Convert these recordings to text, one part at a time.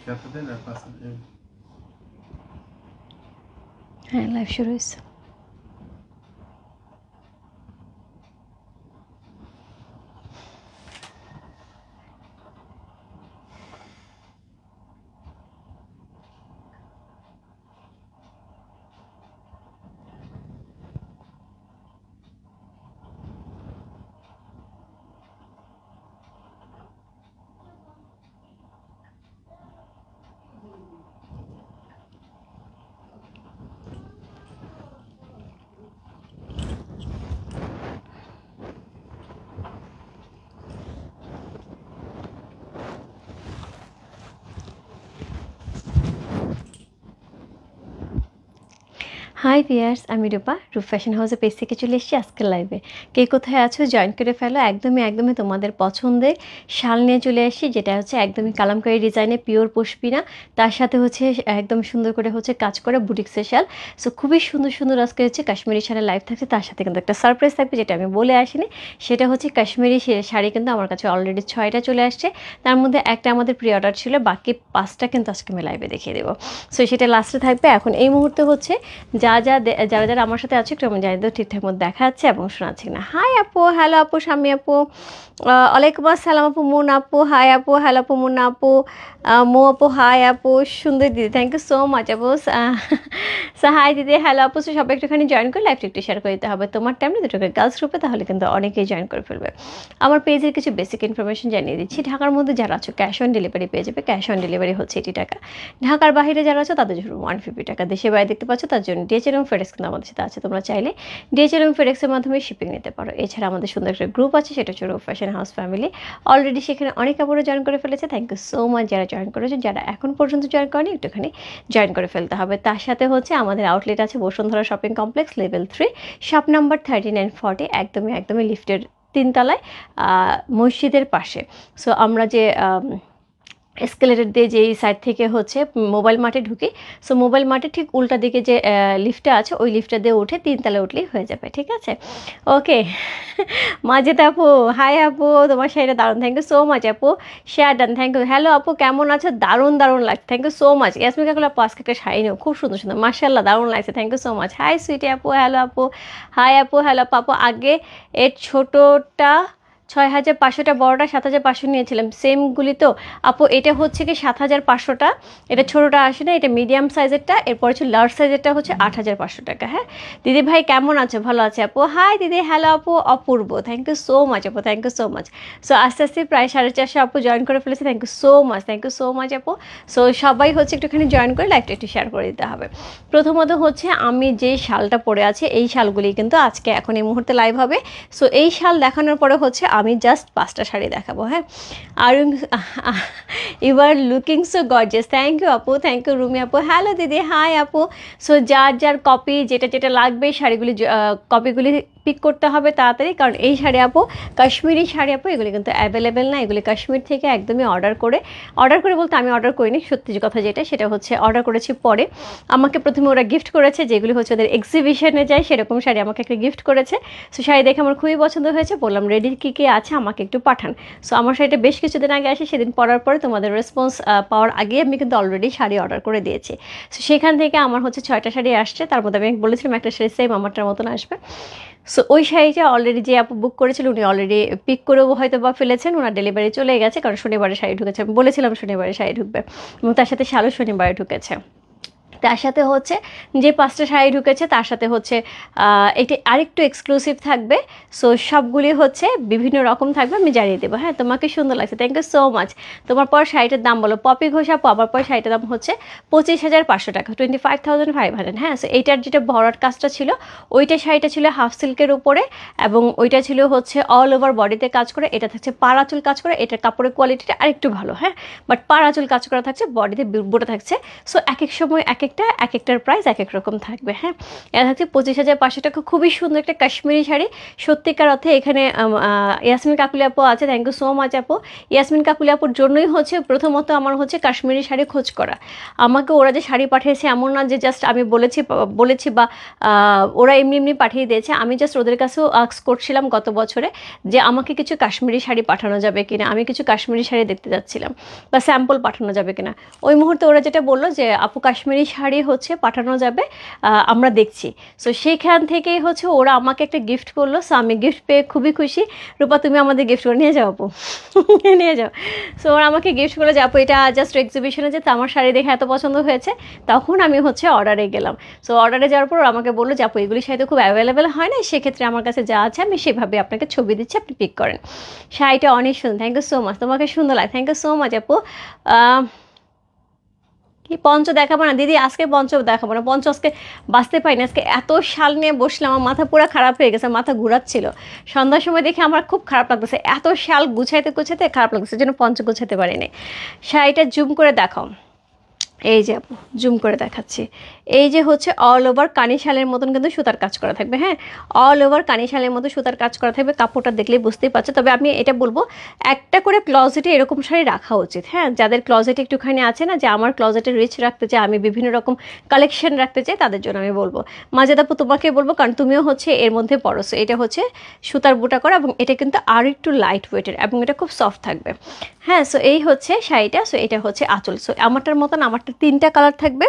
যতদিন আর 5 দিন। হ্যাঁ লাইভ শুরু হয়েছে। হাই ভিয়ার্স, আমি রূপা। রূপ ফ্যাশন হাউসের পেজ থেকে চলে এসেছি আজকের লাইভে। কে কোথায় আছো জয়েন করে ফেলো। একদমই তোমাদের পছন্দের শাল নিয়ে চলে এসেছি, যেটা হচ্ছে একদমই কালামকারী ডিজাইনে পিওর পশমিনা, তার সাথে হচ্ছে একদম সুন্দর করে হচ্ছে কাজ করা বুটিক্সের শাল। সো খুবই সুন্দর আজকে হচ্ছে কাশ্মীরি শাড়ি লাইভ থাকছে, তার সাথে কিন্তু একটা সারপ্রাইজ থাকবে যেটা আমি বলে আসিনি। সেটা হচ্ছে কাশ্মীরি শাড়ি কিন্তু আমার কাছে অলরেডি 6টা চলে আসছে, তার মধ্যে একটা আমাদের প্রি অর্ডার ছিল, বাকি 5টা কিন্তু আজকে আমি লাইভে দেখিয়ে দেবো। সো সেটা লাস্টে থাকবে। এখন এই মুহূর্তে হচ্ছে যারা আমার সাথে আছে একটু আমি জানি তো ঠিকঠাক মতো দেখা যাচ্ছে এবং শোনাচ্ছি না। হাই আপু, হ্যালো আপু, শাম্মী আপু, ওয়ালাইকুম আসসালাম আপু, মুন আপু, হাই আপু, হ্যালো আপু, মুন আপু, মো আপু, হাই আপু, সুন্দর দিদি, থ্যাংক ইউ সো মাচ আপু। হাই দিদি, হ্যালো আপু। সবাই একটুখানি জয়েন করে লাইভটা একটু শেয়ার করে দিতে হবে তোমার টাইমে দুটো গার্লস গ্রুপে, তাহলে কিন্তু অনেকেই জয়েন করে ফেলবে। আমার পেজের কিছু বেসিক ইনফরমেশন জানিয়ে দিচ্ছি। ঢাকার মধ্যে যারা আছো ক্যাশ অন ডেলিভারি পেয়ে যাবে। ক্যাশ অন ডেলিভারি হচ্ছে 80 টাকা। ঢাকার বাইরে যারা আছো তাদের জন্য 150 টাকা। দেশে বাইরে দেখতে পাচ্ছ তার জন্য ডিএচএল এবং ফেডেক্স কিন্তু আমাদের সাথে আছে। তোমরা চাইলে ডিএচএল এবং ফেডেক্সের মাধ্যমে শিপিং নিতে পারো। এছাড়া আমাদের সুন্দর একটা গ্রুপ আছে, সেটা হচ্ছে রূপ ফ্যাশন হাউস ফ্যামিলি। অলরেডি সেখানে অনেক কাপড়ে জয়েন করে ফেলেছে। থ্যাংক ইউ সো মাচ যারা জয়েন করেছে। যারা এখন পর্যন্ত জয়েন করেনি একটুখানি জয়েন করে ফেলতে হবে। তার সাথে হচ্ছে আমাদের আউটলেট আছে Bashundhara shopping complex level 3, shop number 3940, একদমই লিফটের 3তলায়, মসজিদের পাশে। সো আমরা যে এসকেলেটর দিয়ে যেই সাইড থেকে হচ্ছে মোবাইল মার্টে ঢুকি, সো মোবাইল মার্টে ঠিক উল্টা দিকে যে লিফটটা আছে ওই লিফটটা দিয়ে উঠে 3তলায় উঠলেই হয়ে যাবে, ঠিক আছে? ওকে। মাজেদ আপু, হাই আপু, তোমার শাড়িটা দারুণ, থ্যাংক ইউ সো মাচ আপু। Share done, thank you. Hello আপু, কেমন আছো? দারুণ লাগছে, thank you so much. Yasmin Kakul আপু আজকে একটা শাড়ি নেও, খুব সুন্দর, মার্শাল্লাহ, দারুণ লাগছে, thank you so much. Hi sweetie আপু, হ্যালো আপু, হাই আপু, হ্যালো আপু। আগে এর ছোটোটা 6500টা, বড়টা 7500 নিয়েছিলাম, সেমগুলি তো আপু। এটা হচ্ছে কি 7500টা, এটা ছোটোটা আসে না, এটা মিডিয়াম সাইজেরটা। এরপরে হচ্ছে লার্জ সাইজেরটা হচ্ছে 8500 টাকা। হ্যাঁ দিদি ভাই কেমন আছে? ভালো আছে আপু। হাই দিদি, হ্যালো আপু, অপূর্ব, থ্যাংক ইউ সো মাচ আপু, thank you so much. So আস্তে প্রায় 450 আপু জয়েন করে ফেলেছে, থ্যাংক ইউ সো মাচ আপু। সো সবাই হচ্ছে একটুখানি জয়েন করে লাইভটা একটু শেয়ার করে দিতে হবে। প্রথমত হচ্ছে আমি যে শালটা পরে আছি এই শালগুলি কিন্তু আজকে এখন এই মুহূর্তে লাইভ হবে। সো এই শাল দেখানোর পরে হচ্ছে আমি জাস্ট 5টা শাড়ি দেখাবো। হ্যাঁ, আর you are looking so gorgeous, thank you আপু, থ্যাংক ইউ রুমি আপু, হ্যালো দিদি, হাই আপু। সো যার কপি যেটা লাগবে শাড়িগুলি কপিগুলি পিক করতে হবে তাড়াতাড়ি, কারণ এই শাড়ি আপু কাশ্মীরি শাড়ি আপু, এগুলি কিন্তু অ্যাভেলেবেল না। এগুলি কাশ্মীর থেকে একদমই অর্ডার করে বলতে আমি অর্ডার করিনি, সত্যি কথা যেটা সেটা হচ্ছে অর্ডার করেছি পরে। আমাকে প্রথমে ওরা গিফট করেছে, যেগুলি হচ্ছে ওদের এক্সিবিশনে যায় সেরকম শাড়ি আমাকে একটা গিফট করেছে। সো শাড়ি দেখে আমার খুবই পছন্দ হয়েছে, বললাম রেডি কী আছে আমাকে একটু পাঠান। সো আমার শাড়িটা বেশ কিছুদিন আগে আসে, সেদিন পরার পরে তোমাদের রেসপন্স পাওয়ার আগে আমি কিন্তু অলরেডি শাড়ি অর্ডার করে দিয়েছি। সো সেখান থেকে আমার হচ্ছে 6টা শাড়ি আসছে, তার মধ্যে আমি বলেছিলাম একটা শাড়ি সেম আমারটার মতন আসবে। সো ওই শাড়িটা অলরেডি যে আপু বুক করেছিল উনি অলরেডি পিক করেও হয়তো বা ফেলেছেন, ওনার ডেলিভারি চলে গেছে, কারণ শনিবারে শাড়ি ঢুকেছে, আমি বলেছিলাম শনিবারে শাড়ি ঢুকবে, এবং তার সাথে শালও শনিবারে ঢুকেছে। তার সাথে হচ্ছে যে 5টা শাড়ি ঢুকেছে তার সাথে হচ্ছে এটি আরেকটু এক্সক্লুসিভ থাকবে। সো সবগুলি হচ্ছে বিভিন্ন রকম থাকবে, আমি জানিয়ে দেবো। হ্যাঁ, তোমাকে সুন্দর লাগছে, থ্যাংক ইউ সো মাচ। তোমার পর শাড়িটার দাম বলো। পপি ঘোষ আপু, আমার পর শাড়িটার দাম হচ্ছে 25,500 টাকা, 25,500। হ্যাঁ, সো এইটার যেটা ভরাট কাজটা ছিল ওইটা শাড়িটা ছিল হাফ সিল্কের উপরে, এবং ওইটা ছিল হচ্ছে অল ওভার বডিতে কাজ করে। এটা থাকছে পাড়াচুল কাজ করে, এটার কাপড়ের কোয়ালিটিটা আরেকটু ভালো। হ্যাঁ, বাট পাড়াচুল কাজ করা থাকছে, বডিতে বুটা থাকছে। সো এক এক সময় এক এক এক একটার প্রাইস এক এক রকম থাকবে। হ্যাঁ, এটা থাকছে 25,500 টাকা, খুবই সুন্দর একটা কাশ্মীরি শাড়ি। সত্যিকার অর্থে এখানে ইয়াসমিন কাকুলি আপু আছে, থ্যাংক ইউ সো মাচ আপু। ইয়াসমিন কাকুলি আপুর জন্যই হচ্ছে প্রথমত আমার হচ্ছে কাশ্মীরি শাড়ি খোঁজ করা। আমাকে ওরা যে শাড়ি পাঠিয়েছে এমন না যে জাস্ট আমি বলেছি বা ওরা এমনি এমনি পাঠিয়ে দিয়েছে। আমি জাস্ট ওদের কাছেও আস্ক করছিলাম গত বছরে যে আমাকে কিছু কাশ্মীরি শাড়ি পাঠানো যাবে কিনা, আমি কিছু কাশ্মীরি শাড়ি দেখতে যাচ্ছিলাম, বা স্যাম্পল পাঠানো যাবে কিনা। ওই মুহূর্তে ওরা যেটা বললো যে আপু কাশ্মীরি শাড়ি হচ্ছে পাঠানো যাবে, আমরা দেখছি। সো সেইখান থেকেই হচ্ছে ওরা আমাকে একটা গিফট করলো। সো আমি গিফট পেয়ে খুবই খুশি। রূপা তুমি আমাদের গিফট করে নিয়ে যাও আপু, নিয়ে যাও। সো ওরা আমাকে গিফট করে যে আপু এটা জাস্ট এক্সিবিশনে যে আমার শাড়ি দেখে এত পছন্দ হয়েছে, তখন আমি হচ্ছে অর্ডারে গেলাম। সো অর্ডারে যাওয়ার পর আমাকে বললো যে আপু এগুলি শাড়ি তো খুব অ্যাভেলেবেল হয় না, সেক্ষেত্রে আমার কাছে যা আছে আমি সেভাবে আপনাকে ছবি দিচ্ছি, আপনি পিক করেন। শাড়িটা অনেক সুন্দর, থ্যাংক ইউ সো মাচ। তোমাকে সুন্দর লাগে, থ্যাংক ইউ সো মাচ আপু। কি পঞ্চ দেখাবো না দিদি? আজকে পঞ্চ দেখাবো না, পঞ্চ আজকে বাঁচতে পারিনি। আজকে এত শাল নিয়ে বসলাম, আমার মাথা পুরো খারাপ হয়ে গেছে, মাথা ঘুরাচ্ছিল। সন্ধ্যার সময় দেখে আমার খুব খারাপ লাগতেছে, এত শাল গুছাইতে গুছাইতে খারাপ লাগতেছে, যেন পঞ্চ গুছাতে পারিনি। শাড়িটা জুম করে দেখাও, এই যে আপু জুম করে দেখাচ্ছি। এই যে হচ্ছে অল ওভার কানি শালের মতন কিন্তু সুতার কাজ করা থাকবে। হ্যাঁ, অল ওভার কানি শালের মতো সুতার কাজ করা থাকবে। কাপড়টা দেখলেই বুঝতেই পারছো। তবে আমি এটা বলবো একটা করে ক্লজেটে এরকম শাড়ি রাখা উচিত। হ্যাঁ, যাদের ক্লজেটে একটুখানি আছে না যে আমার ক্লজেটে রিচ রাখতে চাই, আমি বিভিন্ন রকম কালেকশন রাখতে চাই, তাদের জন্য আমি বলবো। মাজেদ আপু তোমাকে বলবো, কারণ তুমিও হচ্ছে এর মধ্যে পড়োছো। এটা হচ্ছে সুতার বুটা করা এবং এটা কিন্তু আরও একটু লাইট ওয়েটের এবং এটা খুব সফট থাকবে। হ্যাঁ, সো এই হচ্ছে শাড়িটা। সো এটা হচ্ছে আঁচল। সো আমারটার মতন আমারটা 3টা কালার থাকবে,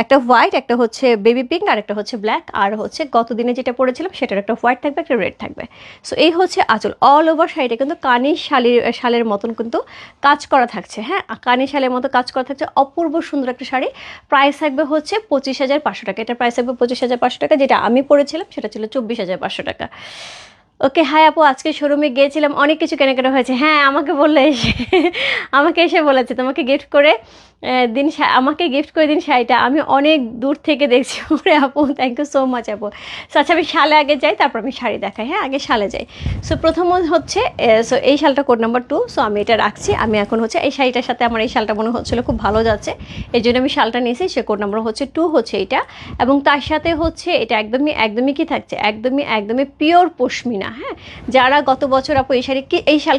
একটা হোয়াইট, একটা হচ্ছে বেবি পিঙ্ক, আর একটা হচ্ছে ব্ল্যাক, আর হচ্ছে গতদিনে যেটা পরেছিলাম সেটার একটা হোয়াইট থাকবে, একটা রেড থাকবে। সো এই হচ্ছে আঁচল। অল ওভার শাড়িটা কিন্তু কানি শালের মতন কিন্তু কাজ করা থাকছে। হ্যাঁ, কানি শালের মতো কাজ করা থাকছে, অপূর্ব সুন্দর একটা শাড়ি। প্রাইস থাকবে হচ্ছে 25,500 টাকা। এটা প্রাইস থাকবে 25,500 টাকা। যেটা আমি পরেছিলাম সেটা ছিল 24,500 টাকা। ওকে, হাই আপু, আজকে শোরুমে গিয়েছিলাম, অনেক কিছু কেনাকাটা হয়েছে। হ্যাঁ, আমাকে বললে এসে, আমাকে এসে বলেছে তোমাকে গিফট করে দিন, আমাকে গিফট করে দিন শাড়িটা। আমি অনেক দূর থেকে দেখছি। ওরে আপু, থ্যাংক ইউ সো মাচ আপু। সো আচ্ছা, আমি শালে আগে যাই, তারপর আমি শাড়ি দেখাই। হ্যাঁ, আগে শালে যাই। সো প্রথম হচ্ছে সো এই শালটা কোড নাম্বার 2। সো আমি এটা রাখছি। আমি এখন হচ্ছে এই শাড়িটার সাথে আমার এই শালটা মনে হচ্ছিলো খুব ভালো যাচ্ছে, এই জন্য আমি শালটা নিয়েছি। সে কোড নাম্বার হচ্ছে 2 হচ্ছে এটা, এবং তার সাথে হচ্ছে এটা একদমই কি থাকছে, একদমই পিওর পশমিনা। হ্যাঁ, যারা গত বছর আপু এই শাল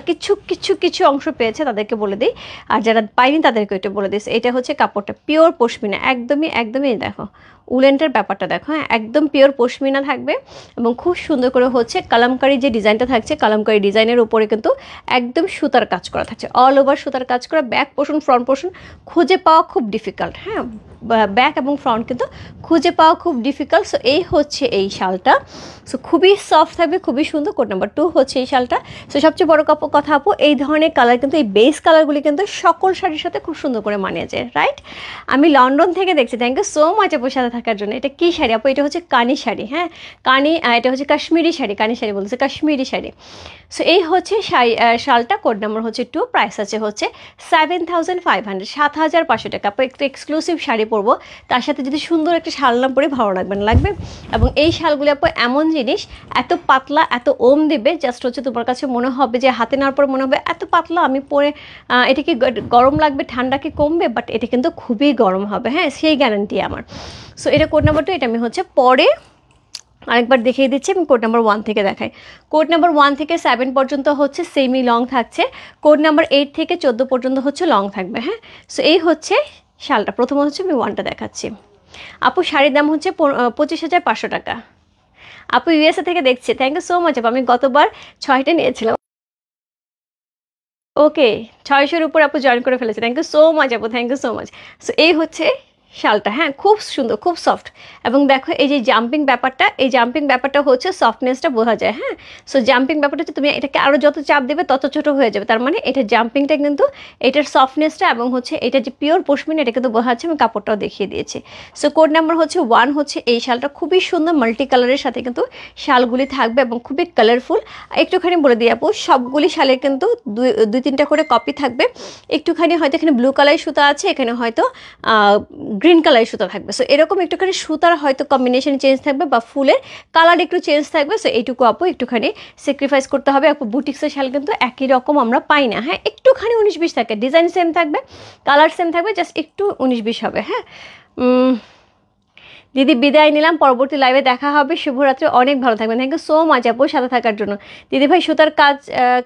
কিছু অংশ পেয়েছে তাদেরকে বলে দিই, আর যারা পাইনি তাদেরকে এটা বলে দিই। এটা হচ্ছে কাপড়টা পিওর পশমিনা, একদমই দেখো উলেনটার ব্যাপারটা দেখো। হ্যাঁ, একদম পিওর পশমিনা থাকবে এবং খুব সুন্দর করে হচ্ছে কালামকারি যে ডিজাইনটা থাকছে, কালামকারি ডিজাইনের উপরে কিন্তু একদম সুতার কাজ করা থাকছে, অল ওভার সুতার কাজ করা। ব্যাক পোর্শন ফ্রন্ট পোর্শন খুঁজে পাওয়া খুব ডিফিকাল্ট। হ্যাঁ, ব্যাক এবং ফ্রন্ট কিন্তু খুঁজে পাওয়া খুব ডিফিকাল্ট। সো এই হচ্ছে এই শালটা। সো খুবই সফট থাকবে, খুবই সুন্দর। কোড নাম্বার 2 হচ্ছে এই শালটা। সো সবচেয়ে বড় কথা আপু, এই ধরনের কালার কিন্তু, এই বেস কালারগুলি কিন্তু সকল শাড়ির সাথে খুব সুন্দর করে মানিয়ে যায়। রাইট, আমি লন্ডন থেকে দেখছি, থ্যাংক ইউ সো মাচ আপুর সাথে থাকার জন্য। এটা কী শাড়ি আপু? এটা হচ্ছে কানি শাড়ি। হ্যাঁ, কানি, এটা হচ্ছে কাশ্মীরি শাড়ি, কানি শাড়ি বলতেছে, কাশ্মীরি শাড়ি। সো এই হচ্ছে শালটা। কোড নাম্বার হচ্ছে 2। প্রাইস আছে হচ্ছে 7,500, 7,500 টাকা। আপু একটু এক্সক্লুসিভ শাড়ি পরবো, তার সাথে যদি সুন্দর একটা শাল না পরে ভালো লাগবে। এবং এই শালগুলি আপু এমন জিনিস, এত পাতলা, এত ওম দেবে, জাস্ট হচ্ছে তোমার কাছে মনে হবে যে হাতে নেওয়ার পর মনে হবে এত পাতলা, আমি পরে এটা কি গরম লাগবে, ঠান্ডা কি কমবে, বাট এটা কিন্তু খুবই গরম হবে। হ্যাঁ, সেই গ্যারান্টি আমার। সো এটা কোড নাম্বার 2। এটা আমি হচ্ছে পরে আরেকবার দেখিয়ে দিচ্ছি। আমি কোড নাম্বার 1 থেকে দেখাই। কোড নাম্বার 1 থেকে 7 পর্যন্ত হচ্ছে সেমি লং থাকছে। কোড নাম্বার 8 থেকে 14 পর্যন্ত হচ্ছে লং থাকবে। হ্যাঁ, সো এই হচ্ছে শালটা। প্রথম হচ্ছে আমি 1টা দেখাচ্ছি। আপু শাড়ির দাম হচ্ছে 25,500 টাকা। আপু ইউএসএ থেকে দেখছি, থ্যাংক ইউ সো মাচ আপু। আমি গতবার 6টা নিয়েছিলাম। ওকে, 600-র উপর আপু জয়েন করে ফেলেছে, থ্যাংক ইউ সো মাচ আপু, thank you so much. So এই হচ্ছে শালটা। হ্যাঁ, খুব সুন্দর, খুব সফট। এবং দেখো এই যে জাম্পিং ব্যাপারটা, এই জাম্পিং ব্যাপারটা হচ্ছে সফটনেসটা বোঝা যায়। হ্যাঁ, সো জাম্পিং ব্যাপারটা হচ্ছে তুমি এটাকে আরও যত চাপ দেবে তত ছোটো হয়ে যাবে, তার মানে এটা জাম্পিংটা কিন্তু এটার সফটনেসটা এবং হচ্ছে এটা যে পিওর পশমিনা এটা কিন্তু বোঝা যাচ্ছে। আমি কাপড়টাও দেখিয়ে দিয়েছি। সো কোড নাম্বার হচ্ছে 1 হচ্ছে এই শালটা। খুবই সুন্দর মাল্টি কালারের সাথে কিন্তু শালগুলি থাকবে এবং খুবই কালারফুল। একটুখানি বলে দিই আপু, সবগুলি শালের কিন্তু 2-3টা করে কপি থাকবে। একটুখানি হয়তো এখানে ব্লু কালার সুতা আছে, এখানে হয়তো গ্রিন কালারের সুতা থাকবে। সো এরকম একটুখানি সুতার হয়তো কম্বিনেশন চেঞ্জ থাকবে বা ফুলের কালার একটু চেঞ্জ থাকবে। সো এইটুকু আপু একটুখানি স্যাক্রিফাইস করতে হবে। আপু বুটিক্সের শাল কিন্তু একই রকম আমরা পাই না। হ্যাঁ, একটুখানি 19-20 থাকে, ডিজাইন সেম থাকবে, কালার সেম থাকবে, জাস্ট একটু 19-20 হবে। হ্যাঁ, দিদি বিদায় নিলাম, পরবর্তী লাইভে দেখা হবে। শুভরাত্রি, অনেক ভালো থাকবেন। থ্যাংক ইউ সো মাচ আপু সাথে থাকার জন্য। দিদি ভাই সুতার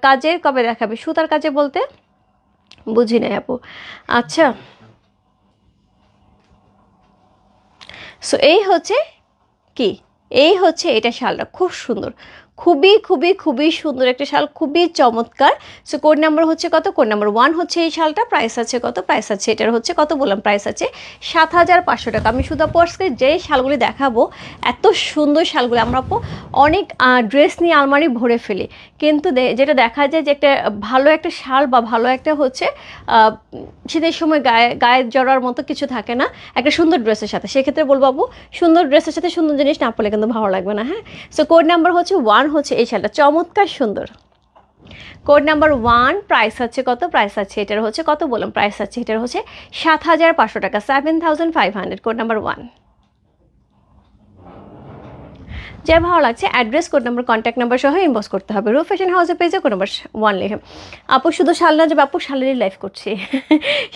কাজের কবে দেখাবে? সুতার কাজে বলতে বুঝি নাই আপু। আচ্ছা, সো এই হচ্ছে কি, এই হচ্ছে এটা শালটা খুব সুন্দর, খুবই খুবই খুবই সুন্দর একটা শাল, খুবই চমৎকার। সো কোড নাম্বার হচ্ছে কত? কোড নাম্বার 1 হচ্ছে এই শালটা। প্রাইস আছে কত? প্রাইস আছে এটার হচ্ছে কত বললাম, প্রাইস আছে 7500 টাকা। আমি শুধু পর্সকে যে শালগুলি দেখাবো, এত সুন্দর শালগুলি আমরা অনেক ড্রেস নিয়ে আলমারি ভরে ফেলি, কিন্তু যেটা দেখা যায় যে একটা ভালো একটা শাল বা ভালো একটা হচ্ছে শীতের সময় গায়ে জড়ার মতো কিছু থাকে না একটা সুন্দর ড্রেসের সাথে। সেক্ষেত্রে বলবো আপু, সুন্দর ড্রেসের সাথে সুন্দর জিনিস না পড়লে কিন্তু ভালো লাগবে না। হ্যাঁ, সো কোড নাম্বার হচ্ছে 1 হচ্ছে এই শালটা, চমৎকার সুন্দর। কোড নাম্বার 1, প্রাইস আছে কত? প্রাইস আছে এটার হচ্ছে কত বললাম, প্রাইস আছে এটার হচ্ছে 7500 টাকা, 7500। কোড নাম্বার 1, যার ভালো লাগছে address, code number, contact number সহ ইনবক্স করতে হবে। রূপ ফ্যাশন হাউসের পেজে কোড নাম্বার 1 লিখে। আপু শুধু শাল না যাবে আপু, শালেরই লাইভ করছি,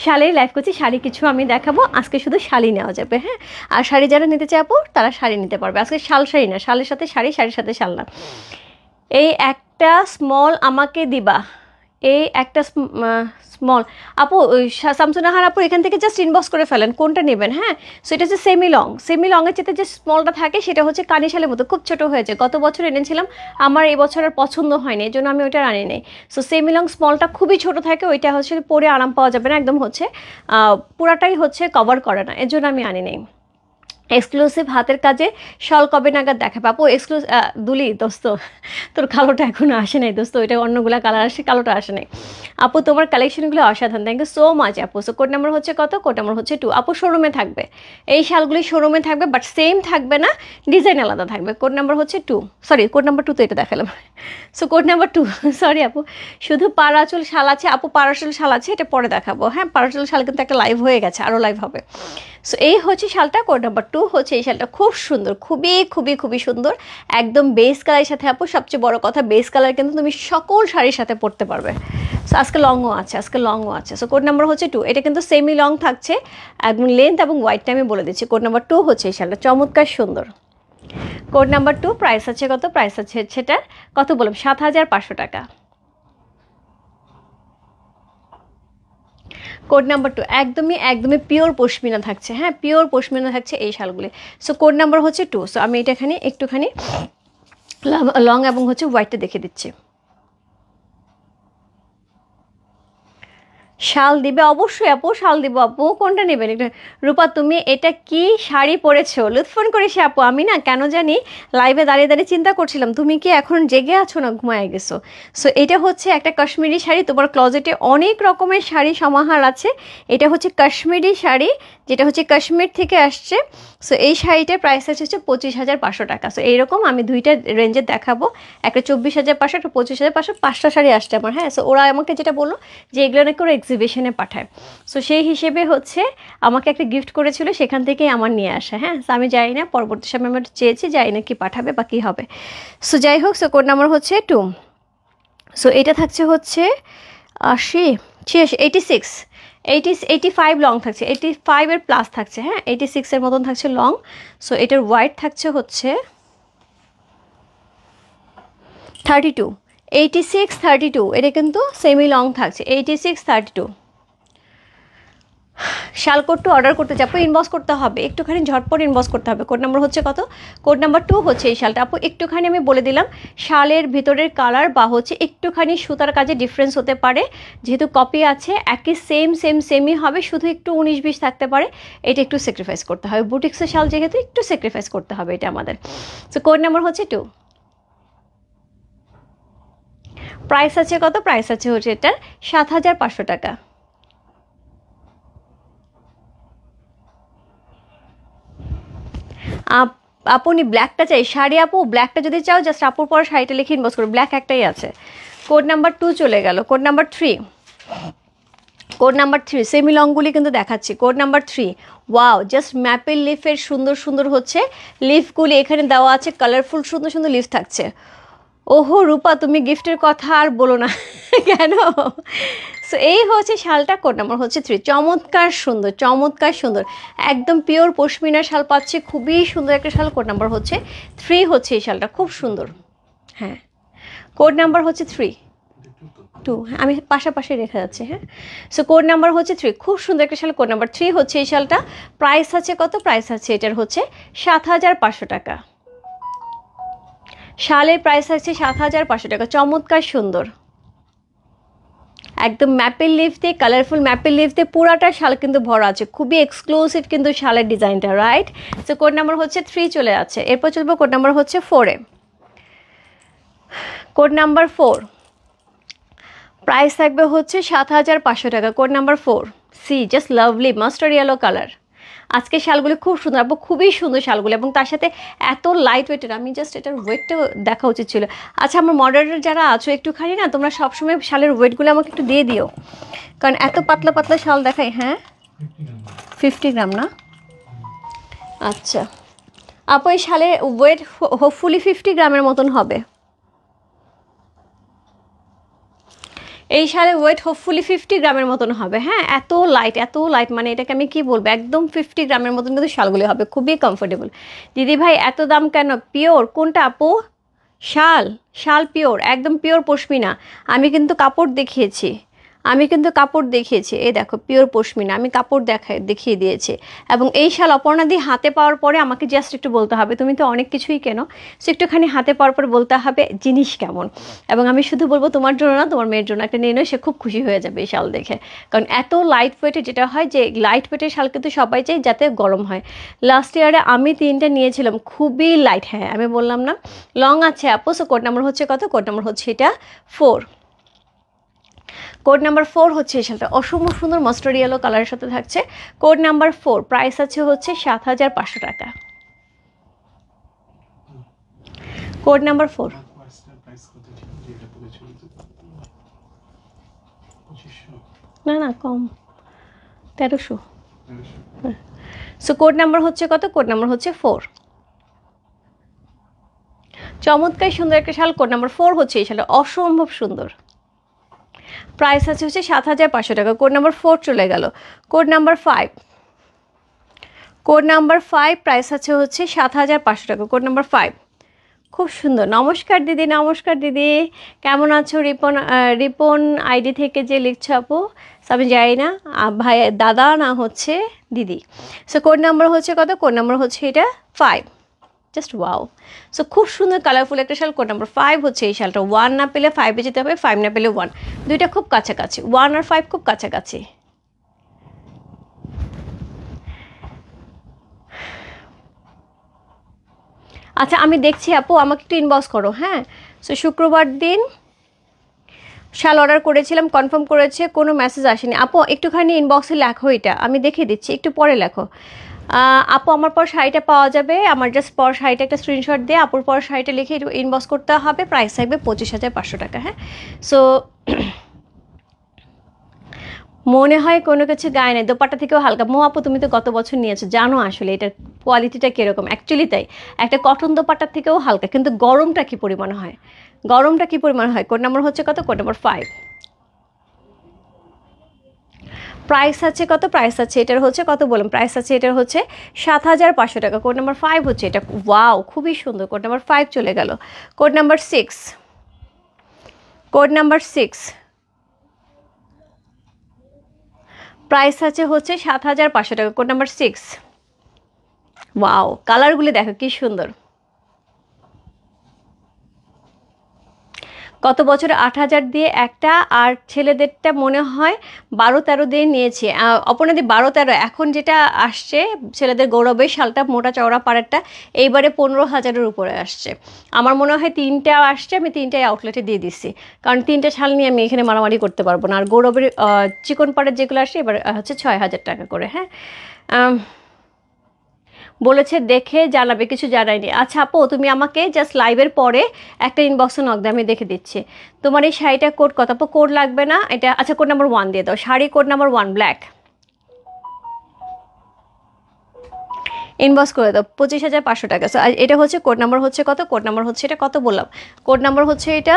শালেরই লাইভ করছি, শাড়ি কিছু আমি দেখাবো আজকে, শুধু শাড়ি নেওয়া যাবে। হ্যাঁ, আর শাড়ি যারা নিতে চায় আপু তারা শাড়ি নিতে পারবে আজকে। শাল শাড়ি না, শালের সাথে শাড়ি, শাড়ির সাথে শাল না। এই একটা স্মল আমাকে দিবা, এই একটা স্মল আপু, শামসুনাহার আপু এখান থেকে জাস্ট ইনবক্স করে ফেলেন কোনটা নেবেন। হ্যাঁ, সো এটা হচ্ছে সেমি লং, সেমি লংয়ের চেয়ে যে স্মলটা থাকে সেটা হচ্ছে কানিশালের মতো খুব ছোটো হয়েছে। গত বছর এনেছিলাম, আমার এই বছর আর পছন্দ হয়নি, এই জন্য আমি ওইটা আনি নাই। সো সেমি লং স্মলটা খুবই ছোটো থাকে, ওইটা হচ্ছে পরে আরাম পাওয়া যাবে না, একদম হচ্ছে পুরাটাই হচ্ছে কভার করে না, এর জন্য আমি আনি নাই। এক্সক্লুসিভ হাতের কাজে শাল কবে নাগাদ দেখাবে আপু? এক্সক্লুসিভ দুলি দোস্ত, তোর কালোটা এখনও আসে নাই দোস্ত, ওইটা অন্যগুলো কালার আসে, কালোটা আসে নাই। আপু তোমার কালেকশনগুলো অসাধারণ, থ্যাংক ইউ সো মাচ আপু। সো কোড নাম্বার হচ্ছে কত? কোড নাম্বার হচ্ছে 2। আপু শোরুমে থাকবে, এই শালগুলি শোরুমে থাকবে, বাট সেম থাকবে না, ডিজাইন আলাদা থাকবে। কোড নাম্বার হচ্ছে 2, সরি কোড নাম্বার 2 তো এটা দেখালাম। সো কোড নাম্বার 2, সরি আপু, শুধু পাড়াচুল শাল আছে আপু, পাড়াচুল শাল আছে, এটা পরে দেখাবো। হ্যাঁ, পাড়াচুল শাল কিন্তু একটা লাইভ হয়ে গেছে, আরও লাইভ হবে। সো এই হচ্ছে শালটা, কোড নাম্বার 2 হচ্ছে এই শালটা, খুব সুন্দর, খুবই খুবই খুবই সুন্দর, একদম বেস কালারের সাথে আপু। সবচেয়ে বড় কথা, বেস কালার কিন্তু তুমি সকল শাড়ির সাথে পরতে পারবে। সো আজকে লংও আছে, আজকে লংও আছে। সো কোড নাম্বার হচ্ছে 2, এটা কিন্তু সেমি লং থাকছে, একদম লেন্থ এবং হোয়াইটটা আমি বলে দিচ্ছি। কোড নাম্বার 2 হচ্ছে এই শালটা, চমৎকার সুন্দর। কোড নাম্বার 2, প্রাইস আছে কত? প্রাইস আছে সেটার কত বললাম, 7500 টাকা। কোড নাম্বার 2, একদমই একদমই পিওর পশমিনা থাকছে। হ্যাঁ, পিওর পশমিনা থাকছে এই শালগুলি। সো কোড নাম্বার হচ্ছে 2। সো আমি এটা এখানে একটুখানি লং এবং হচ্ছে হোয়াইটটা দেখে দিচ্ছি। শাল দিবে অবশ্যই আপু, শাল দিব আপু, কোনটা নেবেন? এটা রূপা তুমি এটা কি শাড়ি পরেছো? লুৎফোন করেছি আপু, আমি না কেন জানি লাইভে দাঁড়িয়ে দাঁড়িয়ে চিন্তা করছিলাম তুমি কি এখন জেগে আছো না ঘুমায় গেছো। সো এটা হচ্ছে একটা কাশ্মীরি শাড়ি, তোমার ক্লজেটে অনেক রকমের শাড়ি সমাহার আছে, এটা হচ্ছে কাশ্মীরি শাড়ি, যেটা হচ্ছে কাশ্মীর থেকে আসছে। সো এই শাড়িটার প্রাইস আছে হচ্ছে 25,500 টাকা। সো এইরকম আমি দুইটা রেঞ্জে দেখাবো, একটা 24,500, একটা 25,500, 5টা শাড়ি আসছে আমার। হ্যাঁ, সো ওরা আমাকে যেটা বললো যে এগুলো নাকি ওরা এক্সিবিশনে পাঠায়, সো সেই হিসেবে হচ্ছে আমাকে একটা গিফট করেছিল, সেখান থেকেই আমার নিয়ে আসা। হ্যাঁ, সো আমি জানি না পরবর্তী সময় আমি চেয়েছি, জানি না কি পাঠাবে বা কী হবে। সো যাই হোক, সো কোড নাম্বার হচ্ছে 2। সো এটা থাকছে হচ্ছে 86, 85 লং থাকছে, 85 এর প্লাস থাকছে। হ্যাঁ, 86 এর মতন থাকছে লং। সো এটার হোয়াইট থাকছে হচ্ছে 32, 86, 32, এটা কিন্তু সেমি লং থাকছে, 86, 32। শাল কোডটা অর্ডার করতে চাপো, ইনবক্স করতে হবে, একটুখানি ঝটপট ইনবক্স করতে হবে। কোড নাম্বার হচ্ছে কত? কোড নাম্বার 2 হচ্ছে এই শালটা আপু। একটুখানি আমি বলে দিলাম, শালের ভিতরের কালার বা হচ্ছে একটুখানি সুতার কাজে ডিফারেন্স হতে পারে, যেহেতু কপি আছে একই সেমই হবে, শুধু একটু 19-20 থাকতে পারে, এটা একটু স্যাক্রিফাইস করতে হবে। বুটিক্সের শাল যেহেতু একটু স্যাক্রিফাইস করতে হবে এটা আমাদের। সো কোড নাম্বার হচ্ছে 2, প্রাইস আছে কত? প্রাইস আছে হচ্ছে এটার 7500 টাকা। আপনি ব্ল্যাকটা চাই শাড়ি আপু, ব্ল্যাকটা যদি চাও জাস্ট আপুর পর শাড়িটা লিখে ইনবক্স করো, ব্ল্যাক একটাই আছে। কোড নাম্বার 2 চলে গেল। Code number 3, code number 3 semi লংগুলি কিন্তু দেখাচ্ছি। Code number 3, wow, just maple লিফের সুন্দর সুন্দর হচ্ছে লিফগুলি এখানে দেওয়া আছে, কালারফুল সুন্দর সুন্দর লিফ থাকছে। ওহো রূপা, তুমি গিফটের কথা আর বলো না। কেন? সো এই হচ্ছে শালটা, কোড নাম্বার হচ্ছে 3। চমৎকার সুন্দর, চমৎকার সুন্দর, একদম পিওর পশমিনা শাল পাচ্ছে, খুবই সুন্দর একটা শাল। কোড নাম্বার হচ্ছে 3 হচ্ছে এই শালটা, খুব সুন্দর। হ্যাঁ, কোড নাম্বার হচ্ছে 3 2, আমি পাশাপাশি রেখে যাচ্ছি। হ্যাঁ, সো কোড নাম্বার হচ্ছে 3, খুব সুন্দর একটা শাল। কোড নাম্বার 3 হচ্ছে এই শালটা। প্রাইস আছে কত? প্রাইস আছে এটার হচ্ছে 7,500 টাকা। শালের প্রাইস আছে 7,500 টাকা। চমৎকার সুন্দর, একদম ম্যাপেল লিফ দিয়ে, কালারফুল ম্যাপেল লিফ দিয়ে পুরাটা শাল কিন্তু ভরা আছে, খুবই এক্সক্লুসিভ কিন্তু শালের ডিজাইনটা, রাইট? সো কোড নাম্বার হচ্ছে 3 চলে আছে। এরপর চলবো কোড নাম্বার হচ্ছে 4-এ। কোড নাম্বার 4 প্রাইস থাকবে হচ্ছে 7,500 টাকা। Code number 4, see just lovely mustard yellow colour. আজকে শালগুলি খুব সুন্দর, আপু খুবই সুন্দর শালগুলো, এবং তার সাথে এত লাইট ওয়েটের। আমি জাস্ট এটার ওয়েটটা দেখা উচিত ছিল। আচ্ছা, আমার মডারেটর যারা আছো একটুখানি না, তোমরা সবসময় শালের ওয়েটগুলো আমাকে একটু দিয়ে দিও, কারণ এত পাতলা পাতলা শাল দেখাই। হ্যাঁ, 50 গ্রাম না? আচ্ছা আপু, এই শালের ওয়েট হোপফুলি 50 গ্রামের মতন হবে। এই শালের ওয়েট হোপফুলি 50 গ্রামের মতন হবে। হ্যাঁ, এত লাইট, এত লাইট, মানে এটাকে আমি কি বলবো, একদম 50 গ্রামের মতন কিন্তু শালগুলি হবে, খুবই কমফোর্টেবল। দিদি ভাই এত দাম কেন? পিওর কোনটা আপু? শাল, শাল পিওর, একদম পিওর পশমিনা। আমি কিন্তু কাপড় দেখিয়েছি, এই দেখো পিওর পশমিনা, আমি কাপড় দেখিয়ে দিয়েছি। এবং এই শাল অপর্ণাদি হাতে পাওয়ার পরে আমাকে জাস্ট একটু বলতে হবে, তুমি তো অনেক কিছুই কেনো, সো একটুখানি হাতে পাওয়ার পরে বলতে হবে জিনিস কেমন। এবং আমি শুধু বলবো তোমার জন্য না, তোমার মেয়ের জন্য একটা নিয়ে নেয়, সে খুব খুশি হয়ে যাবে এই শাল দেখে। কারণ এত লাইট ওয়েটে, যেটা হয় যে লাইট ওয়েটের শাল কিন্তু সবাই চাই যাতে গরম হয়। লাস্ট ইয়ারে আমি 3টা নিয়েছিলাম, খুবই লাইট। হ্যাঁ, আমি বললাম না লং আছে আপু। সো কোড নাম্বার হচ্ছে কত? কোড নাম্বার হচ্ছে এটা 4। কোড নাম্বার 4 হচ্ছে এই শালটা, অসম্ভব সুন্দর মাস্টার্ড ইয়েলো কালারের সাথে থাকছে। কোড নাম্বার 4, প্রাইস আছে হচ্ছে 7,500 টাকা। কোড নাম্বার 4, না না কম, 1300। সো কোড নাম্বার হচ্ছে কত? কোড নাম্বার হচ্ছে 4। চমৎকার সুন্দর একটা শাল। কোড নাম্বার 4 হচ্ছে এই শালটা, অসম্ভব সুন্দর। প্রাইস আছে হচ্ছে 7,500 টাকা। কোড নাম্বার 4 চলে গেল। Code number 5, code number 5 price আছে হচ্ছে 7,500 টাকা। কোড নাম্বার 5 খুব সুন্দর। নমস্কার দিদি, নমস্কার দিদি, কেমন আছো? রিপন আইডি থেকে যে লিখছো আপু, আমি যাই না ভাই, দাদা না হচ্ছে দিদি। সো কোড নাম্বার হচ্ছে কত? কোড নাম্বার হচ্ছে এটা 5, জাস্ট ওয়াও। সো খুব সুন্দর কালারফুল একটা শাল। কোড নাম্বার 5 হচ্ছে এই শালটা। 1 না পেলে 5-এ যেতে হবে, 5 না পেলে 1, দুইটা খুব কাছাকাছি, 1 আর 5 খুব কাছাকাছি। আচ্ছা আমি দেখছি আপু, আমাকে একটু ইনবক্স করো। হ্যাঁ, সো শুক্রবার দিন শাল অর্ডার করেছিলাম, কনফার্ম করেছে, কোনো মেসেজ আসেনি। আপু একটুখানি ইনবক্সে লেখো, এটা আমি দেখে দিচ্ছি, একটু পরে লেখো। আপু আমার পর শাড়িটা পাওয়া যাবে, আমার জাস্ট পর শাড়িটা একটা স্ক্রিনশট দিয়ে আপুর পর শাড়িটা লিখে ইনবক্স করতে হবে। প্রাইস থাকবে 25,500 টাকা। হ্যাঁ, সো মনে হয় কোনো কিছু গায়ে নেই, দোপাট্টা থেকেও হালকা। মো আপু তুমি তো গত বছর নিয়েছো, জানো আসলে এটার কোয়ালিটিটা কীরকম। অ্যাকচুয়ালি তাই, একটা কটন দোপাট্টার থেকেও হালকা, কিন্তু গরমটা কী পরিমাণ হয়, গরমটা কী পরিমাণ হয়। কোড নাম্বার হচ্ছে কত? Code number 5। প্রাইস আছে কত? প্রাইস আছে এটার হচ্ছে কত বললাম, প্রাইস আছে এটার হচ্ছে 7,500 টাকা। কোড নাম্বার 5 হচ্ছে এটা, ওয়াও খুবই সুন্দর। কোড নাম্বার 5 চলে গেল। Code number 6, code number 6 price আছে হচ্ছে 7,500 টাকা। কোড নাম্বার 6, ওয়াও কালারগুলি দেখো কি সুন্দর। গত বছর 8,000 দিয়ে একটা, আর ছেলেদেরটা মনে হয় 12-13 দিয়ে নিয়েছি। অপরাধী 12-13, এখন যেটা আসছে ছেলেদের গৌরবের শালটা মোটা চওড়া পাড়েরটা, এইবারে 15,000-এর উপরে আসছে। আমার মনে হয় 3টা আসছে, আমি 3টাই আউটলেটে দিয়ে দিচ্ছি, কারণ 3টা শাল নিয়ে আমি এখানে মারামারি করতে পারবো না। আর গৌরবের চিকন পাড়ের যেগুলো আসছে এবার হচ্ছে 6,000 টাকা করে। হ্যাঁ, বলেছে দেখে জানাবে, কিছু জানায়নি। আচ্ছা আপু তুমি আমাকে জাস্ট লাইভের পরে একটা ইনবক্সে নক দিয়ে, আমি দেখে দিচ্ছি। তোমার এই শাড়িটা কোড কত আপু? কোড লাগবে না এটা। আচ্ছা কোড নাম্বার 1 দিয়ে দাও। Sari code number 1 black. Inbox করে দাও 25,500 টাকা। সো এটা হচ্ছে কোড নাম্বার হচ্ছে কত, কোড নাম্বার হচ্ছে এটা কত বললাম, কোড নাম্বার হচ্ছে এটা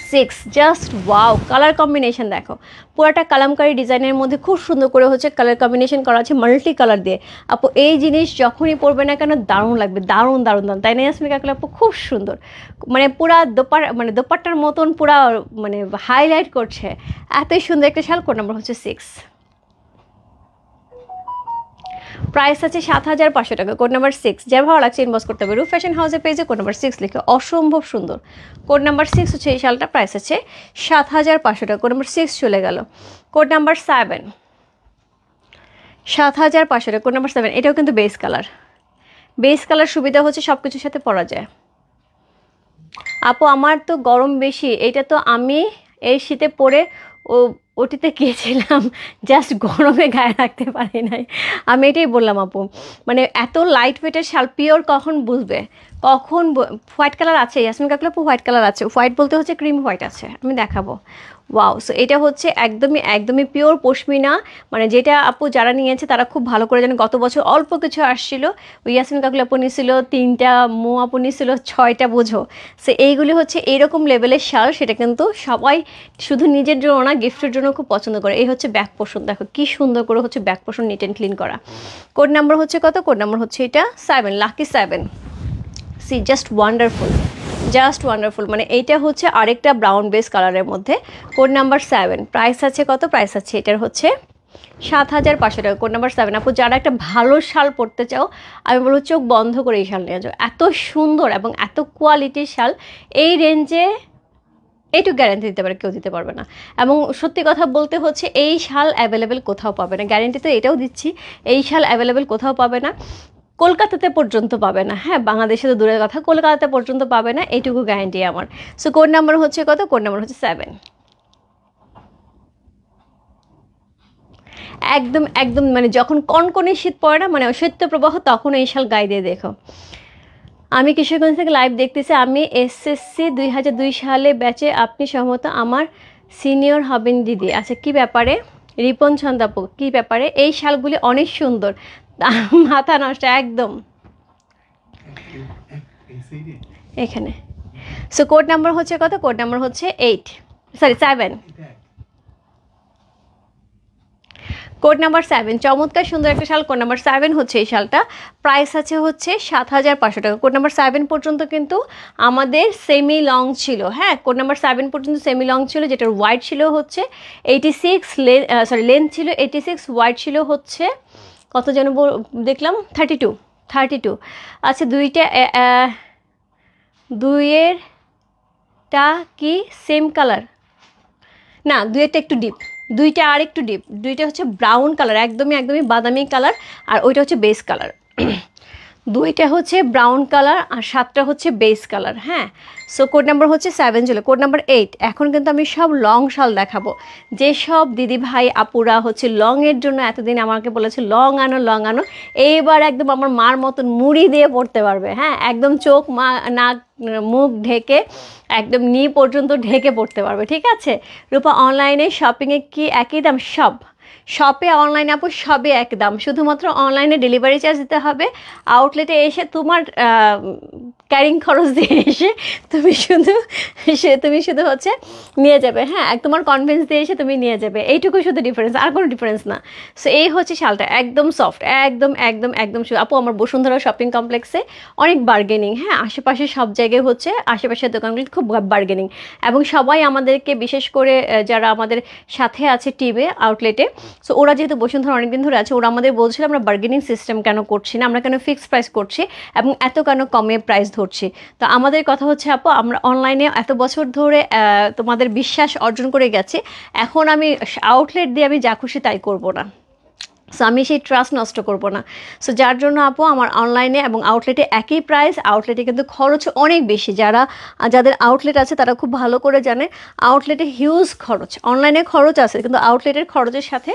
6। জাস্ট ওয়াও, কালার কম্বিনেশন দেখো, পুরাটা কালামকারী ডিজাইনের মধ্যে খুব সুন্দর করে হচ্ছে কালার কম্বিনেশন করা আছে মাল্টি কালার দিয়ে। আপু এই জিনিস যখনই পরবে না কেন দারুণ লাগবে, দারুণ দারুণ দারুণ, তাই না ইয়াসমিন কাকুলি আপু? খুব সুন্দর, মানে পুরা দোপাট্টার মতন পুরা মানে হাইলাইট করছে, এতই সুন্দর একটা শাল। কোড নাম্বার হচ্ছে 6, প্রাইস আছে 7,500 টাকা। কোড নাম্বার 6, যার ভালো লাগছে ইনবক্স করতে হবে রূপ ফ্যাশন হাউসের পেজে কোড নাম্বার 6 লিখে, অসম্ভব সুন্দর। কোড নাম্বার 6 হচ্ছে এই শালটা, প্রাইস আছে 7,500 টাকা। কোড নাম্বার 6 চলে গেল। কোড নাম্বার 7, 7,500 টাকা। কোড নাম্বার 7, এটাও কিন্তু বেস কালার, বেস কালার সুবিধা হচ্ছে সব কিছুর সাথে পরা যায়। আপু আমার তো গরম বেশি, এটা তো আমি এই শীতে পরে ওটিতে গিয়েছিলাম, জাস্ট গরমে গায়ে রাখতে পারি নাই, আমি এটাই বললাম আপু। মানে এত লাইট ওয়েটের শাল পিওর কখন বুঝবে, কখন হোয়াইট কালার আছে ইয়াসমিন কাকুলি আপু, হোয়াইট কালার আছে, হোয়াইট বলতে হচ্ছে ক্রিম হোয়াইট আছে, আমি দেখাবো। ওয়াও, সো এটা হচ্ছে একদমই একদমই পিওর পশমিনা, মানে যেটা আপু যারা নিয়েছে তারা খুব ভালো করে জানে। গত বছর অল্প কিছু আসছিল, ওই ইয়াসমিন কাকুলি আপু নিয়েছিল 3টা, মো আপু নিয়েছিল 6টা, বোঝো। সো এইগুলি হচ্ছে এইরকম লেভেলের শাল, সেটা কিন্তু সবাই শুধু নিজের জন্য না গিফটের জন্য খুব পছন্দ করে। এই হচ্ছে ব্যাক পোর্শন, দেখো কি সুন্দর করে হচ্ছে back portion neat and clean করা। কোড নাম্বার হচ্ছে কত, কোড নাম্বার হচ্ছে এটা 7, lucky 7। See just wonderful, just wonderful, মানে এইটা হচ্ছে আরেকটা ব্রাউন বেস কালারের মধ্যে। কোড নাম্বার 7, প্রাইস আছে কত, প্রাইস আছে এটার হচ্ছে 7,500 টাকা। কোড নাম্বার 7, আপু যারা একটা ভালো শাল পরতে চাও আমি বলবো চোখ বন্ধ করে এই শাল নিয়ে যাও, এত সুন্দর এবং এত কোয়ালিটির শাল এই রেঞ্জে এইটুকু গ্যারান্টি দিতে পারে, কেউ দিতে পারবে না। এবং সত্যি কথা বলতে হচ্ছে এই শাল অ্যাভেলেবেল কোথাও পাবে না, গ্যারান্টি তো এটাও দিচ্ছি, এই শাল অ্যাভেলেবেল কোথাও পাবে না, কলকাতাতে পর্যন্ত পাবে না। হ্যাঁ, বাংলাদেশে তো দূরের কথা, কলকাতাতে পর্যন্ত পাবে না, এইটুকু গ্যারান্টি আমার। সো কোড নাম্বার হচ্ছে কত, কোড নাম্বার হচ্ছে 7। একদম একদম মানে যখন কনকনে শীত পড়ে না, মানে শৈত্যপ্রবাহ, তখন এই শাল গায়ে দিয়ে দেখো। আমি কিশোরগঞ্জ থেকে লাইভ দেখতেছি, আমি এসএসসি 2002 সালে ব্যাচে, আপনি সম্ভবত আমার সিনিয়র হবেন দিদি। আচ্ছা, কি ব্যাপারে রিপন ছন্দাপু, কি ব্যাপারে? এই শালগুলি অনেক সুন্দর, মাথা নষ্ট একদম এখানে। সো কোড নাম্বার হচ্ছে কত, কোড নাম্বার হচ্ছে 7। কোড নাম্বার 7, চমৎকার সুন্দর একটা শাল। কোড নাম্বার 7 হচ্ছে এই শালটা, প্রাইস আছে হচ্ছে 7,500 টাকা। কোড নাম্বার 7 পর্যন্ত কিন্তু আমাদের সেমি লং ছিল। হ্যাঁ, কোড নাম্বার 7 পর্যন্ত সেমি লং ছিল, যেটার ওয়াইড ছিল হচ্ছে 86, লেন্থ ছিল 86, ওয়াইড ছিল হচ্ছে কত যেন দেখলাম 32। আচ্ছা, দুইয়েরটা কি সেম কালার? না, দুইয়েরটা একটু ডিপ, দুইটা আর একটু ডিপ, দুইটা হচ্ছে ব্রাউন কালার, একদমই একদমই বাদামি কালার, আর ওইটা হচ্ছে বেস কালার। দুইটা হচ্ছে ব্রাউন কালার আর 7টা হচ্ছে বেস কালার। হ্যাঁ, সো কোড নাম্বার হচ্ছে 7 চলে। কোড নাম্বার 8, এখন কিন্তু আমি সব লং শাল দেখাবো। যেসব দিদি ভাই আপুরা হচ্ছে লংয়ের জন্য এতদিন আমাকে বলেছে লং আনো লং আনো, এইবার একদম আমার মার মতন মুড়ি দিয়ে পড়তে পারবে। হ্যাঁ, একদম চোখ নাক মুখ ঢেকে একদম নি পর্যন্ত ঢেকে পড়তে পারবে, ঠিক আছে? রূপা অনলাইনে শপিংয়ে কি একই দাম? সব শপে অনলাইনে আপু সবে এক দাম, শুধুমাত্র অনলাইনে ডেলিভারি চার্জ দিতে হবে। আউটলেটে এসে তোমার ক্যারিং খরচ দিয়ে এসে তুমি শুধু হচ্ছে নিয়ে যাবে। হ্যাঁ, তোমার কনভিন্স দিয়ে এসে তুমি নিয়ে যাবে, এইটুকু শুধু ডিফারেন্স, আর কোনো ডিফারেন্স না। সো এই হচ্ছে শালটা, একদম সফট, একদম একদম একদম। আপু আমার বসুন্ধরা শপিং কমপ্লেক্সে অনেক বার্গেনিং, হ্যাঁ, আশেপাশে সব জায়গায় হচ্ছে, আশেপাশের দোকানগুলি খুব বার্গেনিং, এবং সবাই আমাদেরকে, বিশেষ করে যারা আমাদের সাথে আছে টিমে আউটলেটে, সো ওরা যেহেতু বসুন্ধরা অনেকদিন ধরে আছে, ওরা আমাদের বলছিল আমরা বার্গেনিং সিস্টেম কেন করছি না, আমরা কেন ফিক্সড প্রাইস করছি এবং এত কেন কমে প্রাইস ধরছি। তো আমাদের কথা হচ্ছে আপু, আমরা অনলাইনে এত বছর ধরে তোমাদের বিশ্বাস অর্জন করে গেছি, এখন আমি আউটলেট দিয়ে আমি যা খুশি তাই করবো না। সো আমি সেই ট্রাস্ট নষ্ট করব না। সো যার জন্য আপু আমার অনলাইনে এবং আউটলেটে একই প্রাইস, আউটলেটে কিন্তু খরচ অনেক বেশি। যাদের আউটলেট আছে তারা খুব ভালো করে জানে আউটলেটে হিউজ খরচ, অনলাইনে খরচ আছে কিন্তু আউটলেটের খরচের সাথে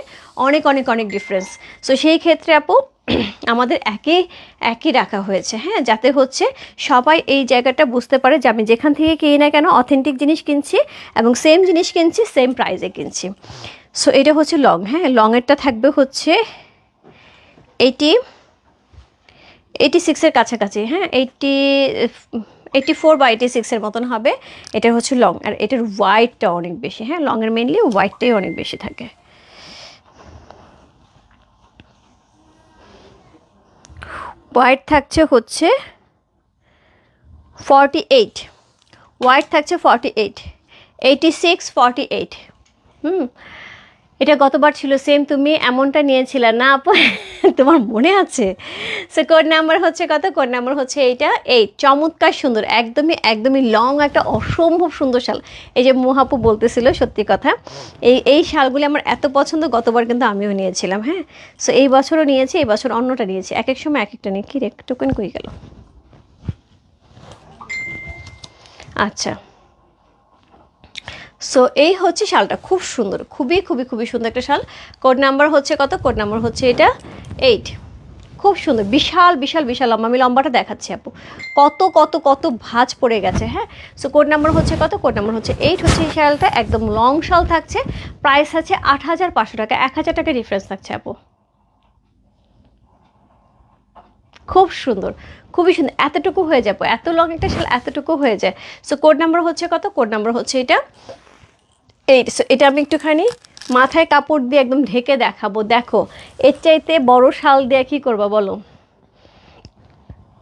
অনেক অনেক অনেক ডিফারেন্স। সো সেই ক্ষেত্রে আপু আমাদের একই রাখা হয়েছে, হ্যাঁ, যাতে হচ্ছে সবাই এই জায়গাটা বুঝতে পারে যে আমি যেখান থেকে কিনি না কেন অথেন্টিক জিনিস কিনছি এবং সেম জিনিস কিনছি, সেম প্রাইসে কিনছি। সো এটা হচ্ছে লং। হ্যাঁ, লংয়েরটা থাকবে হচ্ছে 80, 86-এর কাছাকাছি, হ্যাঁ 84 বা 86-এর মতন হবে। এটা হচ্ছে লং, আর এটার হোয়াইটটা অনেক বেশি, হ্যাঁ লংয়ের মেনলি হোয়াইটটাই অনেক বেশি থাকে। হোয়াইট থাকছে হচ্ছে 48, হোয়াইট থাকছে 48, 86, 48। এটা গতবার ছিল সেম, তুমি এমনটা নিয়েছিলে না আপু? তোমার মনে আছে? সো কোড নাম্বার হচ্ছে কত? কোড নাম্বার হচ্ছে এইটা 8। চমৎকার সুন্দর, একদমই একদমই লং একটা অসম্ভব সুন্দর শাল। এই যে মুহাপু বলতেছিল সত্যি কথা, এই শালগুলি আমার এত পছন্দ, গতবার কিন্তু আমিও নিয়েছিলাম। হ্যাঁ, সো এই বছরও নিয়েছি, এই বছর অন্যটা নিয়েছি, এক এক সময় এক একটা নিয়ে। কি রে টোকেন কই গেল? আচ্ছা, সো এই হচ্ছে শালটা, খুব সুন্দর, খুবই খুবই খুবই সুন্দর একটা শাল। কোড নাম্বার হচ্ছে কত? কোড নাম্বার হচ্ছে এটা 8। খুব সুন্দর, বিশাল বিশাল বিশাল লম্বা। আমি লম্বাটা দেখাচ্ছি আপু, কত কত কত ভাঁজ পড়ে গেছে। হ্যাঁ, সো কোড নাম্বার হচ্ছে কত? কোড নাম্বার হচ্ছে 8 হচ্ছে এই শালটা, একদম লং শাল থাকছে। প্রাইস আছে 8500 টাকা, 1000 টাকা ডিফারেন্স থাকছে আপু। খুব সুন্দর, খুবই সুন্দর, এতটুকু হয়ে যাবো, এত লং একটা শাল এতটুকু হয়ে যায়। সো কোড নাম্বার হচ্ছে কত? কোড নাম্বার হচ্ছে এটা 8। সো এটা আমি একটুখানি মাথায় কাপড় দিয়ে একদম ঢেকে দেখাবো। দেখো, এর চাইতে বড় শাল দিয়ে কী করবা বলো?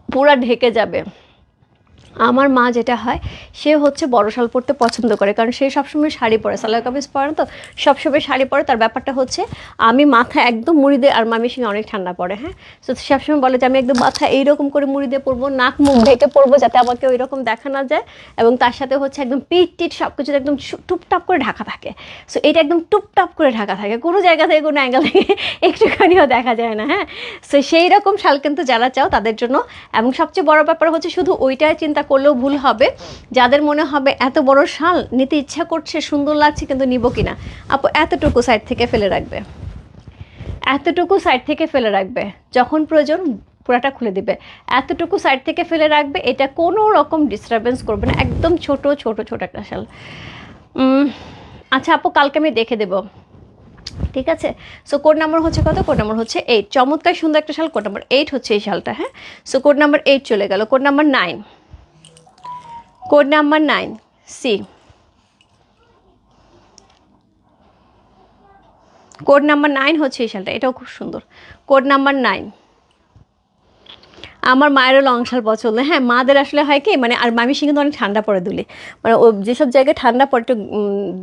পুরা ঢেকে যাবে। আমার মা যেটা হয়, সে হচ্ছে বড় শাল পরতে পছন্দ করে, কারণ সে সবসময় শাড়ি পরে, সালোয়ার কামিজ পরে না, তো সবসময় শাড়ি পরে। তার ব্যাপারটা হচ্ছে আমি মাথা একদম মুড়ি দিয়ে, আর মামির সঙ্গে অনেক ঠান্ডা পড়ে। হ্যাঁ, তো সবসময় বলে যে আমি একদম মাথা এইরকম করে মুড়ি দিয়ে পরবো, নাক মুখ ঢেকে পরবো, যাতে আমাকে ওই রকম দেখা না যায়, এবং তার সাথে হচ্ছে একদম পিঠ টিট সব কিছু একদম টুপটাপ করে ঢাকা থাকে। সো এটা একদম টুপটাপ করে ঢাকা থাকে, কোনো জায়গা থেকে কোনো অ্যাঙ্গেল থেকে একটুখানিও দেখা যায় না। হ্যাঁ, সো সেই রকম শাল কিন্তু যারা চাও তাদের জন্য। এবং সবচেয়ে বড় ব্যাপার হচ্ছে শুধু ওইটাই চিন্তা করলেও ভুল হবে, যাদের মনে হবে এত বড় শাল নিতে ইচ্ছা করছে, সুন্দর লাগছে, কিন্তু নিব কিনা, আপু এতটুকু সাইড থেকে ফেলে রাখবে, এতটুকু সাইড থেকে ফেলে রাখবে, যখন প্রয়োজন পুরাটা খুলে দিবে, এতটুকু সাইড থেকে ফেলে রাখবে। এটা কোনো রকম ডিস্টারবেন্স করবে না, একদম ছোট ছোট ছোট একটা শাল। আচ্ছা আপু, কালকে আমি দেখে দেবো, ঠিক আছে? সো কোড নাম্বার হচ্ছে কত? কোড নাম্বার হচ্ছে 8। চমৎকার সুন্দর একটা শাল, কোড নাম্বার 8 হচ্ছে এই শালটা। হ্যাঁ, সো কোড নাম্বার 8 চলে গেল। Code number 9, code number 9 see, code number 9 হচ্ছে এই শালটা, এটাও খুব সুন্দর। Code number 9। আমার মায়েরও লং শাল পছন্দ। হ্যাঁ, মাদের আসলে হয় কি, মানে আর মামি কিন্তু অনেক ঠান্ডা পড়ে দুলে, মানে ও যেসব জায়গায় ঠান্ডা পড়ে একটু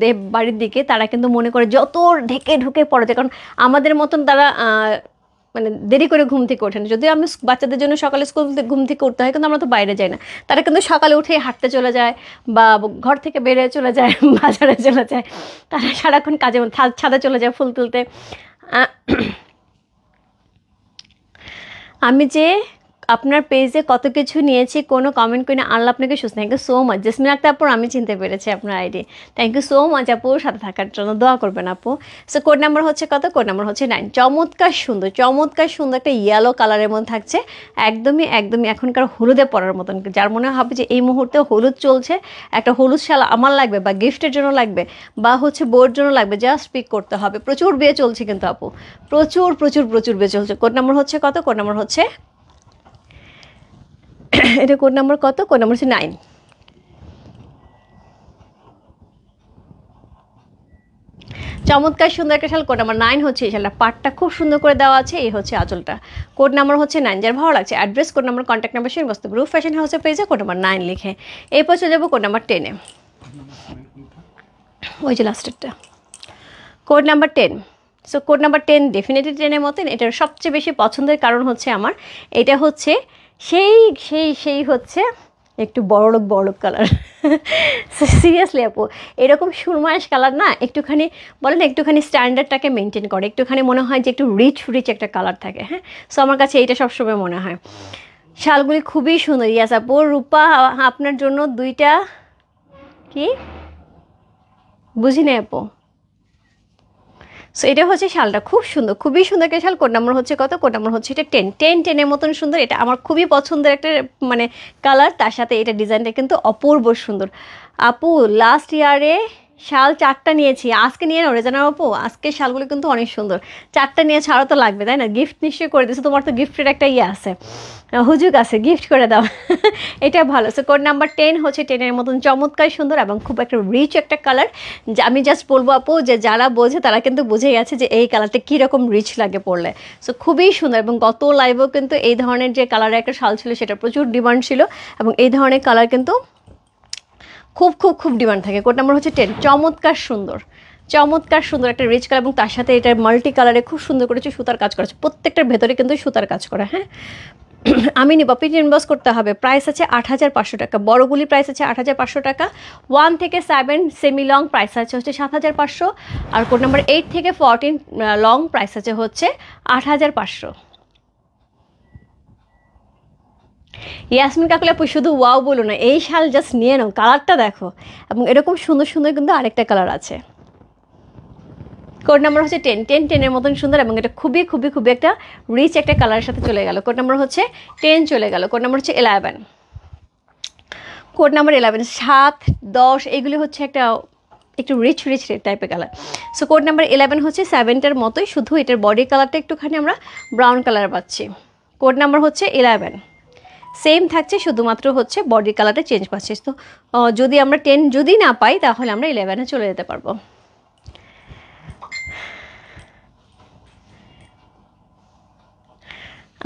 দেব বাড়ির দিকে, তারা কিন্তু মনে করে যত ঢেকে ঢুকে পড়ে যায়, কারণ আমাদের মতন তারা মানে দেরি করে ঘুম থেকে ওঠে না। যদিও আমি বাচ্চাদের জন্য সকালে স্কুল ঘুম থেকে উঠতে হয়, কিন্তু আমরা তো বাইরে যাই না। তারা কিন্তু সকালে উঠে হাঁটতে চলে যায়, বা ঘর থেকে বেরিয়ে চলে যায়, বাজারে চলে যায়, তারা সারাক্ষণ কাজে ছাদে চলে যায় ফুল তুলতে। আমি যে আপনার পেজে কত কিছু নিয়েছি, কোনো কমেন্ট করি না, আল্লাহ আপনাকে সুস্থ। Thank you so much Jasmine Akter আপু, আমি চিনতে পেরেছি আপনার ID. Thank you so much আপু, সাথে থাকার জন্য দোয়া করবেন আপু। সো কোড নাম্বার হচ্ছে কত? কোড নাম্বার হচ্ছে 9। চমৎকার সুন্দর, চমৎকার সুন্দর একটা ইয়েলো কালারের মধ্যে থাকছে, একদমই একদমই এখনকার হলুদে পরার মতন। যার মনে হবে যে এই মুহূর্তে হলুদ চলছে, একটা হলুদ শাল আমার লাগবে, বা গিফটের জন্য লাগবে, বা হচ্ছে বউর জন্য লাগবে, জাস্ট পিক করতে হবে। প্রচুর বিয়ে চলছে কিন্তু আপু, প্রচুর প্রচুর প্রচুর বিয়ে চলছে। কোড নাম্বার হচ্ছে কত? কোড নাম্বার হচ্ছে এটা, কোড নাম্বার কত? কোড নাম্বার হচ্ছে 9। চমৎকার সুন্দর একটা শাল, কোড নাম্বার 9 হচ্ছে এই শালটা। পাটটা খুব সুন্দর করে দেওয়া আছে, এই হচ্ছে আঁচলটা। কোড নাম্বার হচ্ছে 9। যার ভালো লাগছে address, code number, contact number share বস্তু রূপ ফ্যাশন হাউসের পেজে কোড নাম্বার 9 লিখে। এরপর চলে যাবো কোড নাম্বার 10-এ, ওই যে লাস্টেরটা, code number 10। So code number 10 definitely 10-এর মতন। এটার সবচেয়ে বেশি পছন্দের কারণ হচ্ছে আমার, এটা হচ্ছে সেই সেই সেই হচ্ছে একটু বড়লোক কালার। সিরিয়াসলি আপু, এরকম সুরমাইশ কালার না একটুখানি বলে না, একটুখানি স্ট্যান্ডার্ডটাকে মেনটেন করে, একটুখানি মনে হয় যে একটু রিচ একটা কালার থাকে। হ্যাঁ, সো আমার কাছে এইটা সবসময় মনে হয়। শালগুলি খুবই সুন্দর। ইয়াস আপু, রূপা আপনার জন্য 2টা কি বুঝি না আপু। সো এটা হচ্ছে শালটা, খুব সুন্দর, খুবই সুন্দর একটা শাল। কোড নাম্বার হচ্ছে কত? কোড নাম্বার হচ্ছে এটা 10-10-10-এর মতন সুন্দর। এটা আমার খুবই পছন্দের একটা মানে কালার, তার সাথে এটা ডিজাইনটা কিন্তু অপূর্ব সুন্দর। আপু লাস্ট ইয়ারে শাল 4টা নিয়েছি, আজকে নিয়ে নাও রেজানা আপু, আজকে শালগুলো কিন্তু অনেক সুন্দর। 4টা নিয়ে ছাড়া তো লাগবে তাই না, গিফট নিশ্চয়ই করে দিছো, তোমার তো গিফটের একটা ইয়ে আছে, হুজুগ আছে, গিফট করে দাও। এটা ভালো। সো কোড নাম্বার 10 হচ্ছে 10-এর মতন চমৎকার সুন্দর এবং খুব একটা রিচ একটা কালার। আমি জাস্ট বলবো আপু যে যারা বোঝে তারা কিন্তু বুঝে গেছে যে এই কালারটা কীরকম রিচ লাগে পরলে। সো খুবই সুন্দর, এবং গত লাইভেও কিন্তু এই ধরনের যে কালারের একটা শাল ছিল সেটা প্রচুর ডিমান্ড ছিল, এবং এই ধরনের কালার কিন্তু খুব খুব খুব ডিমান্ড থাকে। কোড নাম্বার হচ্ছে 10, চমৎকার সুন্দর, চমৎকার সুন্দর একটা রিচ কালার, এবং তার সাথে এটা মাল্টি কালারে খুব সুন্দর করেছে সুতার কাজ করেছে, প্রত্যেকটার ভেতরে কিন্তু সুতার কাজ করা। হ্যাঁ, আমি নিব, পিন ইনবক্স করতে হবে। প্রাইস আছে 8,500 টাকা, বড়গুলি প্রাইস আছে 8,500 টাকা। 1 থেকে 7 সেমি লং প্রাইস আছে হচ্ছে 7,500, আর কোড নাম্বার 8 থেকে 14 লং প্রাইস আছে হচ্ছে 8,500। ইয়াসমিন কাকুল আপু শুধু ওয়াও বলো না, এই শাল জাস্ট নিয়ে নাও, কালারটা দেখো, এবং এরকম সুন্দর সুন্দর কিন্তু আরেকটা কালার আছে। কোড নাম্বার হচ্ছে 10, 10-এর মতন সুন্দর, এবং এটা খুবই খুবই খুবই একটা রিচ একটা কালারের সাথে চলে গেল। কোড নাম্বার হচ্ছে 10 চলে গেল। কোড নাম্বার হচ্ছে 11, কোড নাম্বার 11, 7, 10 এগুলি হচ্ছে একটা একটু রিচ রিচ টাইপের কালার। সো কোড নাম্বার 11 হচ্ছে 7টার মতোই, শুধু এটার বডি কালারটা একটুখানি আমরা ব্রাউন কালার পাচ্ছি। কোড নাম্বার হচ্ছে 11, সেম থাকছে, শুধুমাত্র হচ্ছে বডি কালারটা চেঞ্জ পাচ্ছি। তো যদি আমরা 10 যদি না পাই তাহলে আমরা 11-এ চলে যেতে পারবো।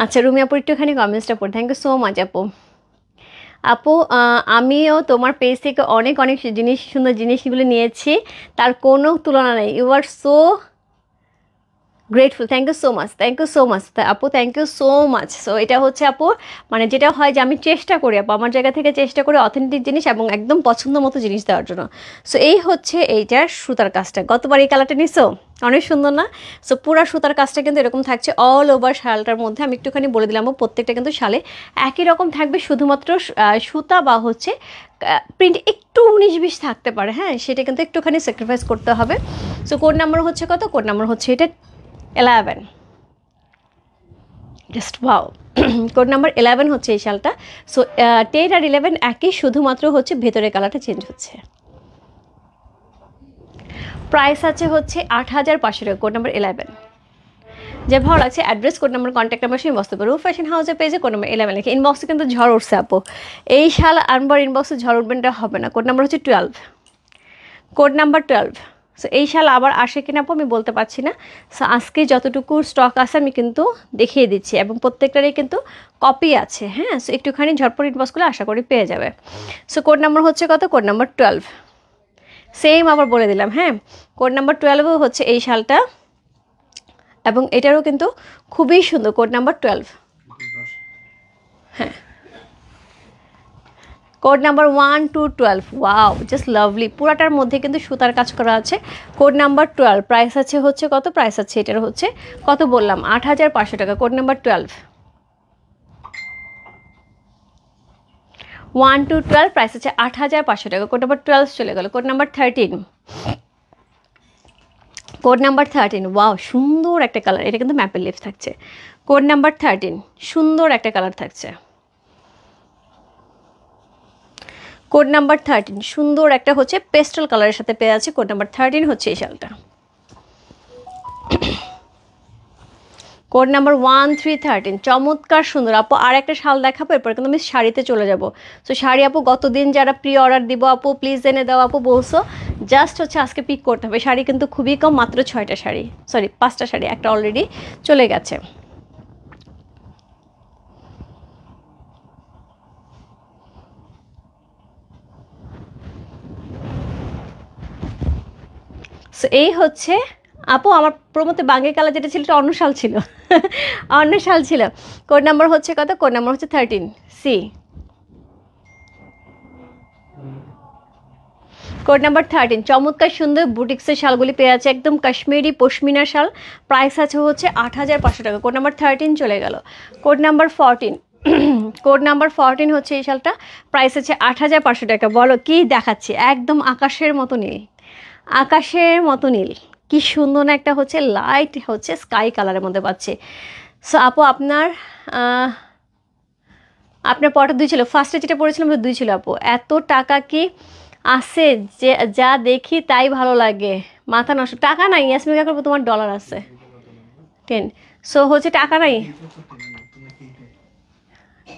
আচ্ছা, রুমি আপুর একটুখানি কমেন্টসটা পড়ি। থ্যাংক ইউ সো মাচ আপু। আপু আমিও তোমার পেজ থেকে অনেক অনেক জিনিস, সুন্দর জিনিসগুলো নিয়েছি, তার কোনো তুলনা নেই। You are so grateful, thank you so much, thank you so much আপু, thank you so much. So এটা হচ্ছে আপু, মানে যেটা হয় যে আমি চেষ্টা করি আপু, আমার জায়গা থেকে চেষ্টা করি অথেন্টিক জিনিস এবং একদম পছন্দ মতো জিনিস দেওয়ার জন্য। সো এই হচ্ছে এইটার সুতার কাজটা, গতবার এই কালারটা নিছো, অনেক সুন্দর না? সো পুরা সুতার কাজটা কিন্তু এরকম থাকছে অল ওভার শালটার মধ্যে। আমি একটুখানি বলে দিলাম, প্রত্যেকটা কিন্তু শালে একই রকম থাকবে, শুধুমাত্র সুতা বা হচ্ছে প্রিন্ট একটু 19-20 থাকতে পারে, হ্যাঁ, সেটা কিন্তু একটুখানি স্যাক্রিফাইস করতে হবে। সো কোড নাম্বার হচ্ছে কত? কোড নাম্বার হচ্ছে এটা 11, জাস্ট ওয়াও। কোড নাম্বার 11 হচ্ছে এই শালটা। সো 10 আর 11 একই, শুধুমাত্র হচ্ছে ভেতরের কালারটা চেঞ্জ হচ্ছে। প্রাইস আছে হচ্ছে 8,500 টাকা, কোড নাম্বার 11। যে ভালো লাগছে address, code number, contact number সেই বস্তু রূপ ফ্যাশন হাউসের পেজে কোড নাম্বার 11 লিখে। ইনবক্সে কিন্তু ঝড় উঠছে আপু, এই শাল আনবার ইনবক্সে ঝড় উঠবেনটা হবে না। কোড নাম্বার হচ্ছে 12, কোড নাম্বার 12। সো এই শাল আবার আসে কিনা আপু আমি বলতে পারছি না। সো আজকে যতটুকু স্টক আছে আমি কিন্তু দেখিয়ে দিচ্ছি, এবং প্রত্যেকটারই কিন্তু কপি আছে। হ্যাঁ, সো একটুখানি ঝটপট ইনবক্সগুলো আশা করি পেয়ে যাবে। সো কোড নাম্বার হচ্ছে কত? কোড নাম্বার 12, সেম আবার বলে দিলাম। হ্যাঁ, কোড নাম্বার 12 হচ্ছে এই শালটা, এবং এটারও কিন্তু খুবই সুন্দর। কোড নাম্বার 12, হ্যাঁ, code number 1 to 12, wow just lovely, পুরাটার মধ্যে কিন্তু সুতার কাজ করা আছে। কোড নাম্বার 12, প্রাইস আছে হচ্ছে কত? প্রাইস আছে এটার হচ্ছে কত বললাম, 8,500 টাকা। কোড নাম্বার 12, 1 to 12, প্রাইস আছে 8,500 টাকা। কোড নাম্বার 12 চলে গেল। Code number 13, code number 13, wow সুন্দর একটা কালার, এটা কিন্তু ম্যাপেল লিফ থাকছে। কোড নাম্বার 13, সুন্দর একটা কালার থাকছে। কোড নাম্বার 13, সুন্দর একটা হচ্ছে পেস্টেল কালারের সাথে পেয়ে আছে। কোড নাম্বার 13 হচ্ছে এই শালটা। কোড নাম্বার 1313, চমৎকার সুন্দর আপু। আর একটা শাল দেখাবো, এরপর কিন্তু আমি শাড়িতে চলে যাব। সো শাড়ি আপু গতদিন যারা প্রি অর্ডার দিব আপু প্লিজ এনে দাও আপু বলছো, জাস্ট হচ্ছে আজকে পিক করতে হবে। শাড়ি কিন্তু খুবই কম, মাত্র 6টা শাড়ি, সরি 5টা শাড়ি, একটা অলরেডি চলে গেছে। সো এই হচ্ছে আপু আমার প্রমোতে বাঙ্গি কালার যেটা ছিল, অন্য শাল ছিল, অন্য শাল ছিল। কোড নাম্বার হচ্ছে কত? কোড নাম্বার হচ্ছে 13, সি। কোড নাম্বার 13, চমৎকার সুন্দর বুটিক্সের শালগুলি পেয়ে আছে, একদম কাশ্মীরি পশমিনা শাল। প্রাইস আছে হচ্ছে 8,500 টাকা। কোড নাম্বার 13 চলে গেল। কোড নাম্বার 14, কোড নাম্বার 14 হচ্ছে এই শালটা, প্রাইস আছে 8,500 টাকা। বলো কি দেখাচ্ছি, একদম আকাশের মতো নীল, আকাশের মতো নীল, কি সুন্দর না একটা হচ্ছে লাইট হচ্ছে স্কাই কালারের মধ্যে পাচ্ছে। সো আপু আপনার আপনার পরটা 2 ছিল, ফার্স্টে যেটা পড়েছিলাম 2 ছিল আপু। এত টাকা কি আছে, যে যা দেখি তাই ভালো লাগে, মাথা নষ্ট। টাকা নাই ইয়াসমিন কাকুর, তোমার ডলার আছে 10। সো হচ্ছে টাকা নাই,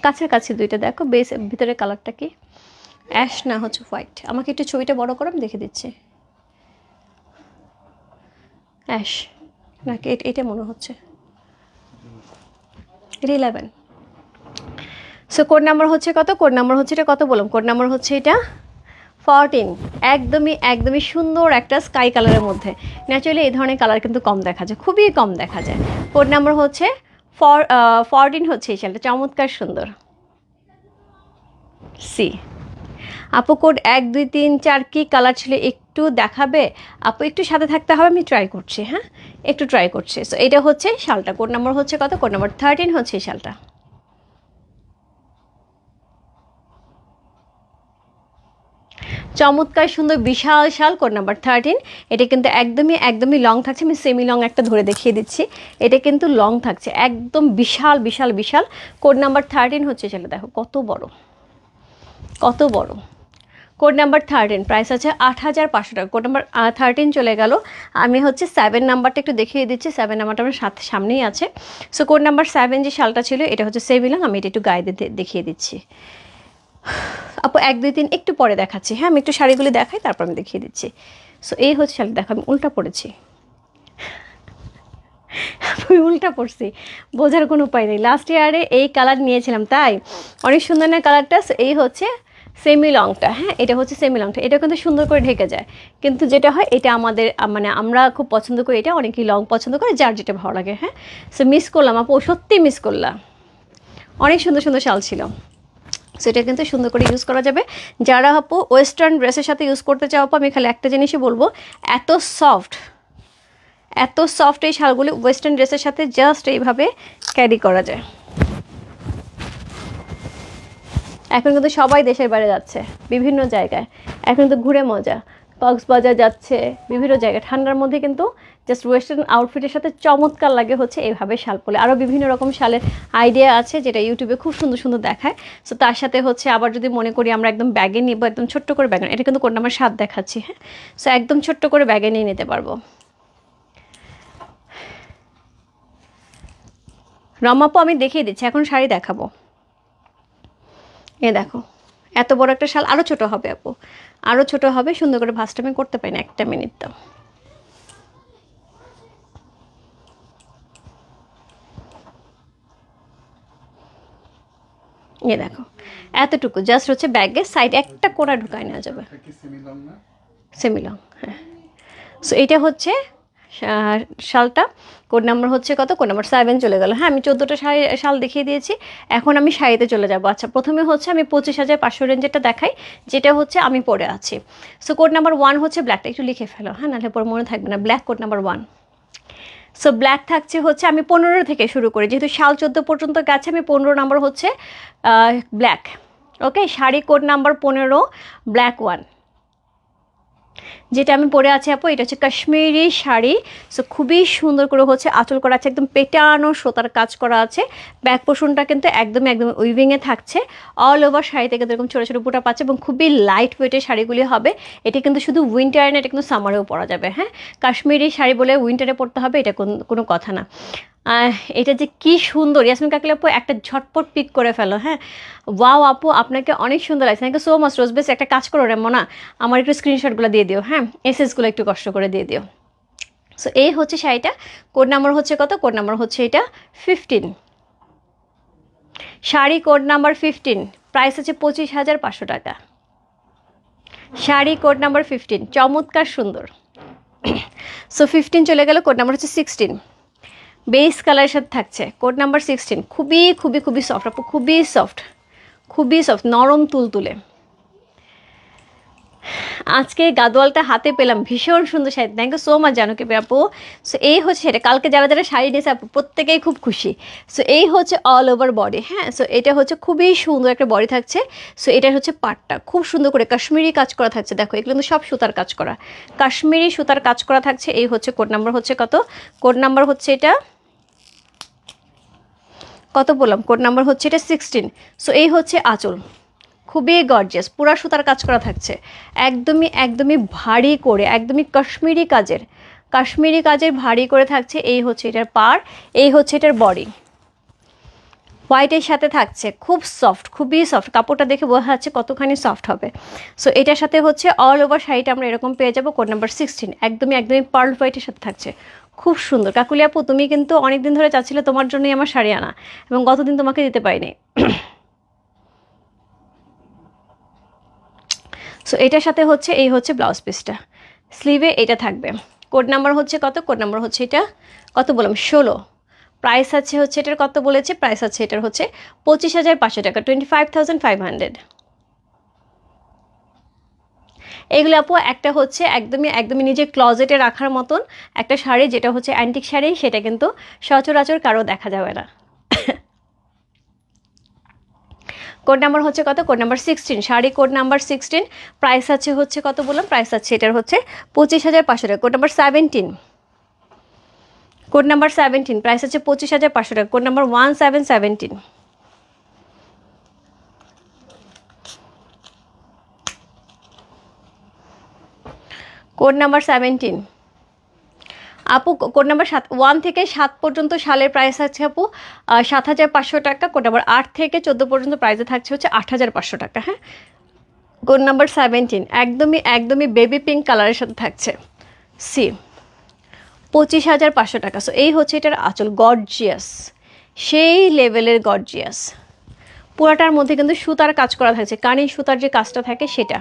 কাছাকাছি দুইটা দেখো, বেস ভিতরে কালারটা কি অ্যাশ না হচ্ছে হোয়াইট। আমাকে একটু ছবিটা বড় করে আমি দেখে দিচ্ছি। অ্যাশ নাকি এটা মনে হচ্ছে, এটা 11। সো কোড নাম্বার হচ্ছে কত, কোড নাম্বার হচ্ছে এটা কত বললাম, কোড নাম্বার হচ্ছে এটা 14। একদমই সুন্দর একটা স্কাই কালারের মধ্যে। ন্যাচারালি এই ধরনের কালার কিন্তু কম দেখা যায়, খুবই কম দেখা যায়। কোড নাম্বার হচ্ছে 14 হচ্ছে এই শালটা, চমৎকার সুন্দর। সি আপু কোড 1 2 3 4 কি কালার ছিল একটু দেখাবে আপু, একটু সাথে থাকতে হবে, আমি ট্রাই করছি, হ্যাঁ একটু ট্রাই করছি। সো এটা হচ্ছে শালটা, কোড নাম্বার হচ্ছে কত, কোড নাম্বার 13 হচ্ছে এই শালটা। চমৎকার সুন্দর বিশাল শাল, কোড নাম্বার 13। এটা কিন্তু একদমই লং থাকছে, আমি সেমি লং একটা ধরে দেখিয়ে দিচ্ছি। এটা কিন্তু লং থাকছে, একদম বিশাল বিশাল বিশাল। কোড নাম্বার 13 হচ্ছে শালটা, দেখো কত বড় কত বড়। কোড নাম্বার 13 প্রাইস আছে 8500 টাকা। কোড নাম্বার 13 চলে গেল। আমি হচ্ছে 7 নাম্বারটা একটু দেখিয়ে দিচ্ছি, 7 নাম্বারটা আমার সামনেই আছে। সো কোড নাম্বার 7 যে শালটা ছিল এটা হচ্ছে সেমি লং, আমি এটা একটু গায়ে দেখিয়ে দিচ্ছি। আপু 1 2 3 একটু পরে দেখাচ্ছি, হ্যাঁ আমি একটু শাড়িগুলি দেখাই তারপর আমি দেখিয়ে দিচ্ছি। সো এই হচ্ছে শাড়ি, দেখো আমি উল্টা পড়েছি, আমি উল্টা পড়ছি, বোঝার কোনো উপায় নেই। লাস্ট ইয়ারে এই কালার নিয়েছিলাম, তাই অনেক সুন্দর না কালারটা। এই হচ্ছে সেমি লংটা, হ্যাঁ এটা হচ্ছে সেমি লংটা, এটা কিন্তু সুন্দর করে ঢেকে যায়। কিন্তু যেটা হয় এটা আমাদের মানে আমরা খুব পছন্দ করি, এটা অনেকেই লং পছন্দ করে, যার যেটা ভালো লাগে। হ্যাঁ সো মিস করলাম আপু, সত্যি মিস করলাম, অনেক সুন্দর সুন্দর শাল ছিল। সেটা কিন্তু সুন্দর করে ইউজ করা যাবে। যারা আপু ওয়েস্টার্ন ড্রেসের সাথে ইউজ করতে চাও আপু, আমি খালি একটা জিনিসই বলবো, এত সফট এই শালগুলি ওয়েস্টার্ন ড্রেসের সাথে জাস্ট এইভাবে ক্যারি করা যায়। এখন কিন্তু সবাই দেশের বাইরে যাচ্ছে বিভিন্ন জায়গায়, এখন কিন্তু ঘুরে মজা, কক্সবাজার যাচ্ছে, বিভিন্ন জায়গায় ঠান্ডার মধ্যে কিন্তু জাস্ট ওয়েস্টার্ন আউটফিটের সাথে চমৎকার লাগে হচ্ছে এইভাবে শাল পরলে। আরও বিভিন্ন রকম শালের আইডিয়া আছে যেটা ইউটিউবে খুব সুন্দর সুন্দর দেখায়। সো তার সাথে হচ্ছে আবার যদি মনে করি আমরা একদম ব্যাগে নিব, একদম ছোট্ট করে ব্যাগে, এটা কিন্তু কোড নাম্বার 7 দেখাচ্ছি, হ্যাঁ সো একদম ছোট্ট করে ব্যাগে নিয়ে নিতে পারবো। রমাপু আমি দেখিয়ে দিচ্ছি, এখন শাড়ি দেখাবো। এ দেখো এত বড় একটা শাল, আরও ছোট হবে আপু, আরও ছোট হবে, সুন্দর করে ভাঁজটা আমি করতে পারি না, একটা মিনিট দাও। এ দেখো এতটুকু জাস্ট হচ্ছে ব্যাগের সাইড একটা কোণা ঢুকায় নেওয়া যাবে, সেমি লং, হ্যাঁ। সো এটা হচ্ছে শালটা, কোড নাম্বার হচ্ছে কত, কোড নাম্বার 7 চলে গেল। হ্যাঁ আমি 14টা শাল দেখিয়ে দিয়েছি, এখন আমি শাড়িতে চলে যাব। আচ্ছা প্রথমে হচ্ছে আমি 25,500 রেঞ্জেরটা দেখাই, যেটা হচ্ছে আমি পরে আছি। সো কোড নাম্বার 1 হচ্ছে ব্ল্যাকটা, একটু লিখে ফেলো হ্যাঁ, নাহলে পরে মনে থাকবে না। Black code number 1। So black থাকছে হচ্ছে, আমি 15 থেকে শুরু করি, যেহেতু শাল 14 পর্যন্ত গেছে, আমি 15 নাম্বার হচ্ছে ব্ল্যাক। ওকে শাড়ি কোড নাম্বার 15 ব্ল্যাক 1, যেটা আমি পরে আছি আপু, এটা হচ্ছে কাশ্মীরি শাড়ি। সো খুবই সুন্দর করে হচ্ছে আঁচল করা আছে, একদম পেটানো সুতার কাজ করা আছে। ব্যাক পোর্শনটা কিন্তু একদম উইভিংয়ে থাকছে। অল ওভার শাড়িতে কিন্তু এরকম ছোটো ছোটো বুটা পাচ্ছে এবং খুবই লাইট ওয়েটের শাড়িগুলি হবে। এটা কিন্তু শুধু উইন্টারে না, এটা কিন্তু সামারেও পরা যাবে। হ্যাঁ কাশ্মীরি শাড়ি বলে উইন্টারে পরতে হবে এটা কোনো কথা না। এটা যে কি সুন্দর, ইয়াসমিন কাকিল আপু একটা ঝটপট পিক করে ফেলো। হ্যাঁ ওয়াও আপু আপনাকে অনেক সুন্দর লাগছে, থ্যাংক ইউ সো মাচ রোজবেস। একটা কাজ করো রে মনা, আমার একটু স্ক্রিনশটগুলো দিয়ে দিও, হ্যাঁ এসএসগুলো একটু কষ্ট করে দিয়ে দিও। সো এই হচ্ছে শাড়িটা, কোড নাম্বার হচ্ছে কত, কোড নাম্বার হচ্ছে এটা 15। শাড়ি কোড নাম্বার 15, প্রাইস আছে 25,500 টাকা। শাড়ি কোড নাম্বার 15 চমৎকার সুন্দর। সো 15 চলে গেল, কোড নাম্বার হচ্ছে 16, বেস কালারের সাথে থাকছে। কোড নাম্বার 16 খুবই সফট আপু, খুবই সফট নরম তুলতুলে। আজকে গাদোয়ালটা হাতে পেলাম, ভীষণ সুন্দর sari, thank you so much Januki আপু। সো এই হচ্ছে সেটা, কালকে যারা যারা শাড়ি নিয়েছে আপু প্রত্যেকেই খুব খুশি। সো এই হচ্ছে অল ওভার বডি, হ্যাঁ সো এটা হচ্ছে খুবই সুন্দর একটা বডি থাকছে। সো এটা হচ্ছে পাটটা খুব সুন্দর করে কাশ্মীরি কাজ করা থাকছে, দেখো এগুলো কিন্তু সব সুতার কাজ করা, কাশ্মীরি সুতার কাজ করা থাকছে। এই হচ্ছে কোড নাম্বার হচ্ছে কত, কোড নাম্বার হচ্ছে এটা কত বললাম, কোড নাম্বার হচ্ছে এটা 16। সো এই হচ্ছে আঁচল, খুবই গর্জিয়াস, পুরা সুতার কাজ করা থাকছে, একদমই ভারী করে, একদমই কাশ্মীরি কাজের ভারী করে থাকছে। এই হচ্ছে এটার পাড়, এই হচ্ছে এটার বডি, হোয়াইটের সাথে থাকছে, খুব সফট, খুবই সফট, কাপড়টা দেখে বোঝা যাচ্ছে কতখানি সফট হবে। সো এটার সাথে হচ্ছে অল ওভার শাড়িটা আমরা এরকম পেয়ে যাবো, কোড নাম্বার 16, একদমই পার্ল হোয়াইটের সাথে থাকছে, খুব সুন্দর। কাকুলি আপু, তুমি কিন্তু অনেকদিন ধরে চাচ্ছিলে তোমার জন্যই আমার শাড়ি আনা, এবং গতদিন তোমাকে দিতে পারিনি। সো এটার সাথে হচ্ছে এই হচ্ছে ব্লাউজ পিসটা, স্লিভে এটা থাকবে। কোড নাম্বার হচ্ছে কত? কোড নাম্বার হচ্ছে এটা কত বললাম, 16। প্রাইস আছে হচ্ছে এটার কত বলেছে? প্রাইস আছে এটার হচ্ছে 25,500 টাকা, 25,500। এগুলো আপু একটা হচ্ছে একদমই নিজের ক্লজেটে রাখার মতন একটা শাড়ি, যেটা হচ্ছে অ্যান্টিক শাড়ি, সেটা কিন্তু সচরাচর কারো দেখা যাবে না। কোড নাম্বার হচ্ছে কত? Code number 16, sari code number 16। Price আছে হচ্ছে কত বললাম? প্রাইস আছে এটার হচ্ছে 25,500 টাকা। Code number 17, code number 17, price আছে 25,500 টাকা। কোড নাম্বার 1717, কোড নাম্বার 17 আপু। কোড নাম্বার 1 থেকে 7 পর্যন্ত শালের প্রাইস আছে আপু 7,500 টাকা। কোড নাম্বার 8 থেকে 14 পর্যন্ত প্রাইসে থাকছে হচ্ছে 8,500 টাকা। হ্যাঁ, কোড নাম্বার 17 একদমই বেবি পিঙ্ক কালারের সাথে থাকছে, সি 25,500 টাকা। সো এই হচ্ছে এটার আঁচল, গর্জিয়াস, সেই লেভেলের গর্জিয়াস। পুরাটার মধ্যে কিন্তু সুতার কাজ করা থাকছে, কানে সুতার যে কাজটা থাকে সেটা।